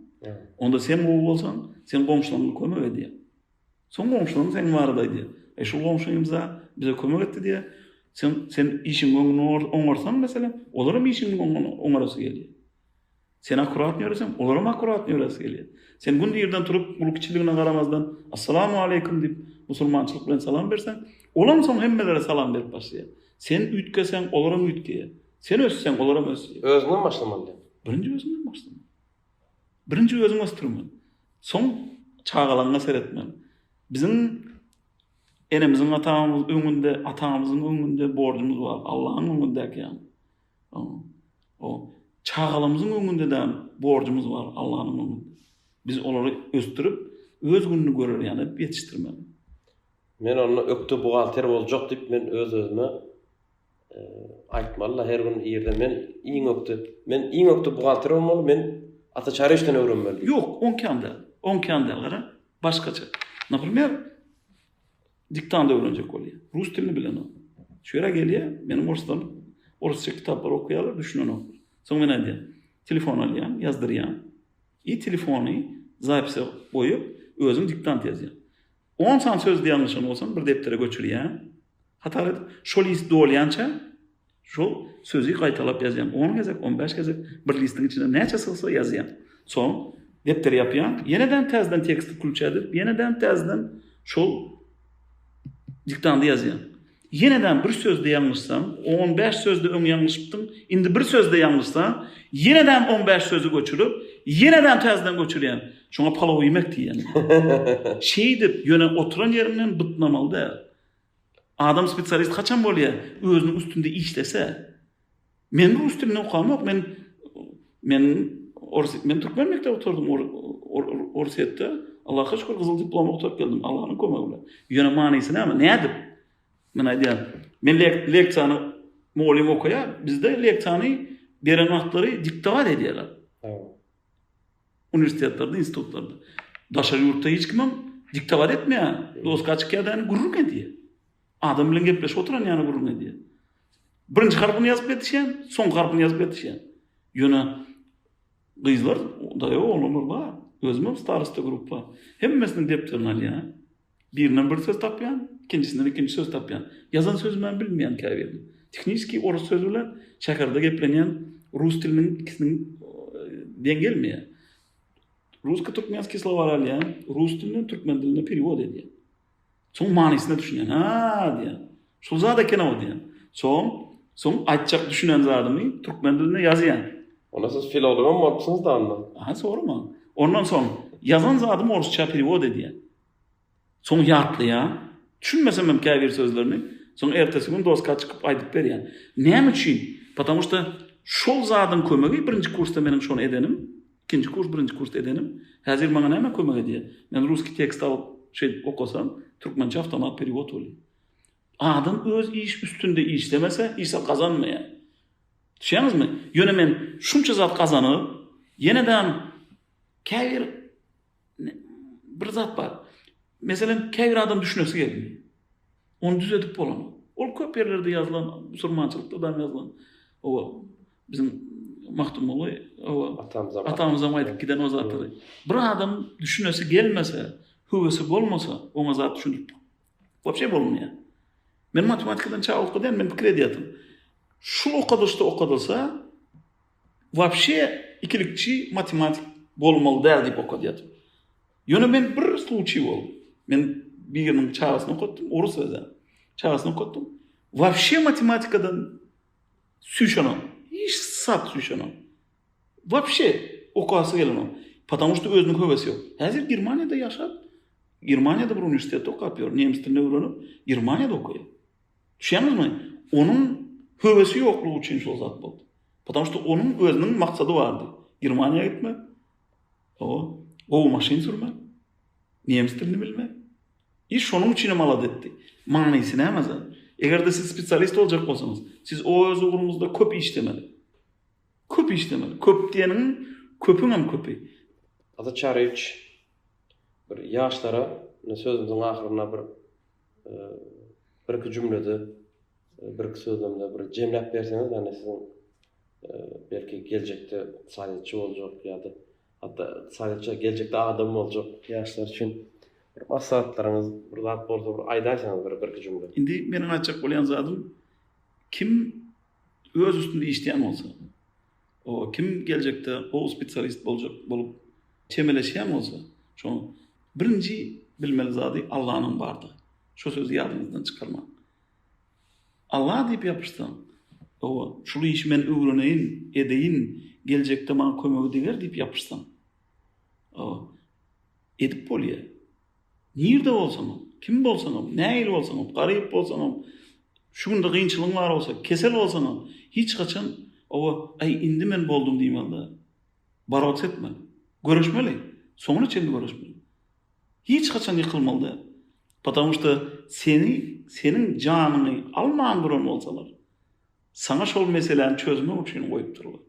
Onda sen o bolsaň, sen goňşularyňy kömek edýär. Soň goňşularyň sen barada diýär. Şu goňşuýymyza bize kömek etdi diýär. Sen işin oňarsan meselem, olaram işin oňarasy gelýär. Sen akurat ýöresem, olaram akurat ýöresy gelýär. Sen bu ýerden turup bu kiçiligine garamazdan assalamu alaykum diýip musulmançylyk bilen salam bersen, olam soň hemmelere salam berip başlaýar. Sen ütkeseň, olaram ütkeýär. Sen össeň, olaram ösýär. Özünden başlamaly. Birinji özünden başlama. Birinji özüňi östürme. Soň çağalaňa seretme. Bizim enemiziň atamyz öňünde, atamyzyň öňünde borcumuz bar. Allahyň öňünde eken. O çağalymyzyň öňünde de borcumuz bar Allahyň öňünde. Biz olary östürüp öz gününi görer ýani ýetişdirmeli. Men onu öktü bugalter boljak diýip men öz-özüme aýtmaly her gün ýerde men iň öktü bugalter bolmaly, men ataçary işden öwrenmeli. Ýok, on kandallara başgaça. Naprimер, diktanda öwrenjek bolýar. Rus dilini bilen o. Şöyle gelýär, menim orusça kitaplar okuýarlar, düşünen okur. Soň men aýdýar, telefon alýan, ýazdyrýan. Telefony zapise goýup, özüň diktant ýazýan. 10 san söz ýanlysyn bolsa, bir deptere göçürýän. Hataret, şol list dolýança, şol sözi gaýtalap ýazýan. 10 gezek, 15 gezek, bir listiň içinde näçe sylsa ýazýan. Soň depter ýapýan, ýeneden täzeden teksti kulçadyp, ýeneden täzeden şol diktandy ýazýan. Ýeneden bir sözde ýanlysam, 15 sözde öň ýanlyslypdyň, indi bir sözde ýanlysam, ýeneden 15 sözü göçürüp, ýeneden täzeden göçürýän. Şoňa palaw ýemek diýen. Şey dip, ýöne oturan ýerinden bytnamaly da. Adam spesialist kaçan bolýar? Özüniň üstünde işlese. Men bu üstünde okamak, men türkmen mekdepde oturdum Orsetde. Allah'a şükür gyzyl diploma oturup geldim. Allah'ın kömegi bilen. Ýöne manysy näme? Nädip? Men aýdýan, men lekçany moğolim okuýar, bizde lekçany beren wagtlary diktat edýärler. Universitetlerde, institutlarda. Daşar ýurtda hiç kimem diktat etmeýär. Doska açykýardan gurruk edýär. Adam bilen gepleşip oturan ýany gurruk edýär. Birinji harpyny ýazyp betişýän, soň harpyny ýazyp betişýän. Ýöne gyzlar, daýa oğlanlar bar. Özüm starosta grup var. Hemmesini depterini alýan. Birinden bir söz tapýan, ikincisinden ikinci söz tapýan. Yazan söz ben bilmeýän käbirni. Tekniski orus sözü bilen şäherde geplenýän rus diliniň ikisiniň deň gelmeýär. Rusko-türkmenski slovar alýan, rus dilinden türkmen diline period edýän. Soň manysyna düşünýän. Ha diýän. Şol zat eken o diýän. Soň aýtjak düşünen zadymy türkmen diline ýazýan. Ona siz filologan bolupsyňyz da onda. Ha, sorma. Ondan soň yazan zadymy orusça period edýän. Soň ýatlaýan, düşünmesem hem käbir sözlerini, soň ertesi gün doska çykyp aýdyp berýän. Näme üçin? Потому что şol zadyň kömegi birinji kursda meniň şonu edenim, ikinji kurs, birinji kursda edenim. Häzir maňa näme kömek edýär? Men ruski tekst alyp okasam, türkmençe awtomat period bolýar. Adam öz iş üstünde işlemese, işe kazanmaýar. Düşünýäňizmi? Ýöne men şunça zat kazanyp, ýeneden käbir bir zat bar. Mesela käbir adam düşünesi gelmiyor. Onu düzeltip bolan. Ol köp yerlerde yazılan, musulmançılıkta da yazılan. O bizim Mahtumoğlu atamıza aytıp giden o zatları. Bir adam düşünesi gelmese, hüvesi bolmasa, ona zat düşünüp vapşe bolmuyor. Men matematikadan çağ okudan men fikir ediyatım. Şu okadılsa vapşe ikilikçi matematik bolmalı değil deyip okadiyatım. Yönü men bir случай bol. Men bir yılın çağısını okuttum, orus özel. Çağısını okuttum. Vapşe matematikadan süşanam. Hiç sat süşanam. Vapşe okuyası gelemem. Потому что özünün hövesi yok. Hazır Germaniyada yaşap. Germaniyada bir üniversitede okuyuyor. Nemis dilini öğrenip Germaniyada okuyor. Düşüyorsunuz mu? Onun hövesi yokluğu için şu zat oldu. Потому что onun özünün maksadı vardı. Germaniya gitmek. O maşin sürmek. Nemis dilini bilmek. İş şunun için malad etti. Manysını emez. Eğer de siz spesialist olacak olsanız, siz o öz uğrunuzda köp işlemeli. Köp işlemeli. Köp diyenin köpünem köpü. Ata Çarıç bir yaşlara sözümüzün ahırına bir iki cümlede bir sözümde bir cemlep berseniz yani sizin belki gelecekte saadetçi olacak ya da hatta saadetçi gelecekte adam olacak yaşlar için bir maslahatlarınız bir zat bolsa bir aydaysanız bir iki cümle. Indi menin açık bolan zadım kim öz üstünde işleyen olsa o kim gelecekte o spesialist olacak bolup çemeleşen olsa şonu birinci bilmeli zady Allah'ın bardı. Şu sözü yadınızdan çıkarma. Allah deyip yapışsan o şulu işi men öwreneyin, edeyin, gelecekte man kömegi diger deyip yapışsan. O edip bolýar. Nirde bolsan, kim bolsan, näil bolsan, garyp bolsan, şunda gynçylygyň bar bolsa, kesel bolsan, hiç kaçan o ay indi men boldum diýmeli. Barat etme. Görüşmeli. Soňra çendi görüşmeli. Hiç kaçan yıkılmalı. Потому что senin canını almayan duran olsalar, sana şol meseleni çözmek için koyup dururlar.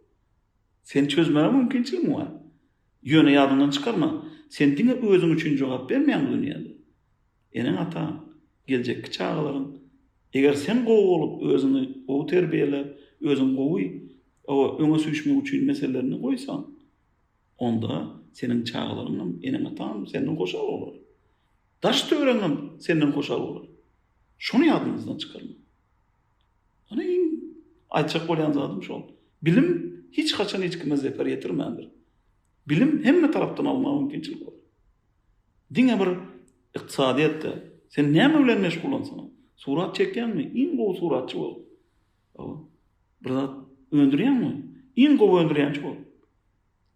Sen çözmene mümkinçiliğin var. Yöne yadından çıkarma. Sen dine özün için cevap vermeyen bu dünyada. Enin ata, gelecek çağların, eğer sen kovu olup özünü o terbiyele, özün kovu, o öne sürüşmek için meselelerini koysan, onda senin çağlarının enin atan senden koşal olur. Daş da öğrenim senden koşal olur. Şunu yadınızdan çıkarma. Hani ayçak bolan zadım şol. Bilim hiç kaçan hiç kime zefer yetirmendir. Bilim hemme taraftan alma mümkinçilik olur. Dine bir iktisadiyette sen näme bilen meşgul bolsan, surat çeken mi? İn go suratçı bol. Bir zat öndüren mi? İn go öndürençi bol.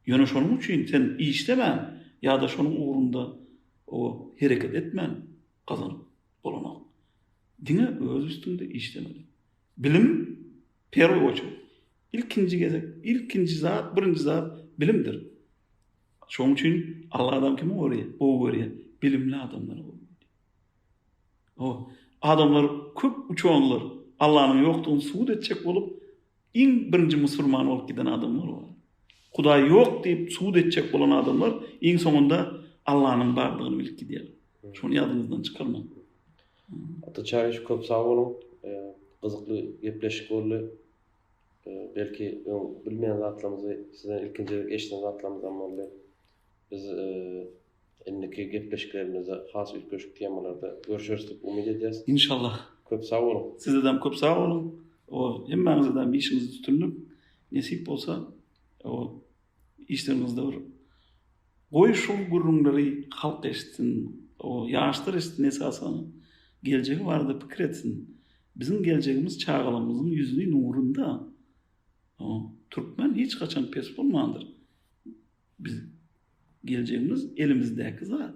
Yöne şonun üçin sen işleme ya da şonun uğrunda o hareket etmen kazanıp bolanak. Dine öz üstünde işlemeli. Bilim первый очередь. İlkinci zat, birinci zat bilimdir. Şoň üçin Allah adam kimi görýär? O görýär. Bilimli adamlar o. O adamlar köp uçanlar Allah'ın yoktuğunu suud etjek bolup iň birinci musulman bolup giden adamlar var. Hudaý yok deyip suud etjek bolan adamlar iň soňunda Allah'ın bardygyny bilip gidýär. Şonu ýadynızdan çıkarma. Ata Çarıç köp sağ olun. Kızıklı gepleşik oldu. Belki bilmeyen zatlarımızı sizden ilkinci eşten zatlarımızdan oldu. Biz endiki gepleşiklerimizde has ülköşük temalarda görüşürüz deyip umid edeceğiz. İnşallah. Köp sağ olun. Sizden köp sağ olun. O hemmäňizden bir işiniz tutunlup nesip bolsa o işlerinizde bir goýuşul gurrunlary halk eşitsin, o ýaşlar eşitsin esasany geljegi barada pikir etsin. Bizim geljegimiz çağalymyzyň ýüzüni nurunda. O Türkmen hiç kaçan pes bolmandyr. Biz geljegimiz elimizdäki zat.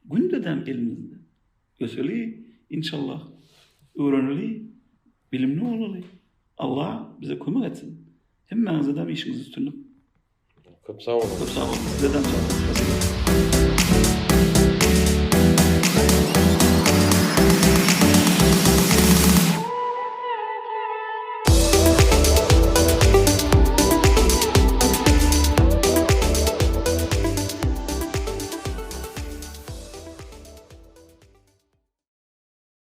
Gündeden elimizde. Göseli inşallah öğreneli, bilimli olaly. Allah bize kömek etsin. Hemmäňizden işiniz üstünlük. Köp sağ olun. Köp sağ olun. Sizden sağ olun.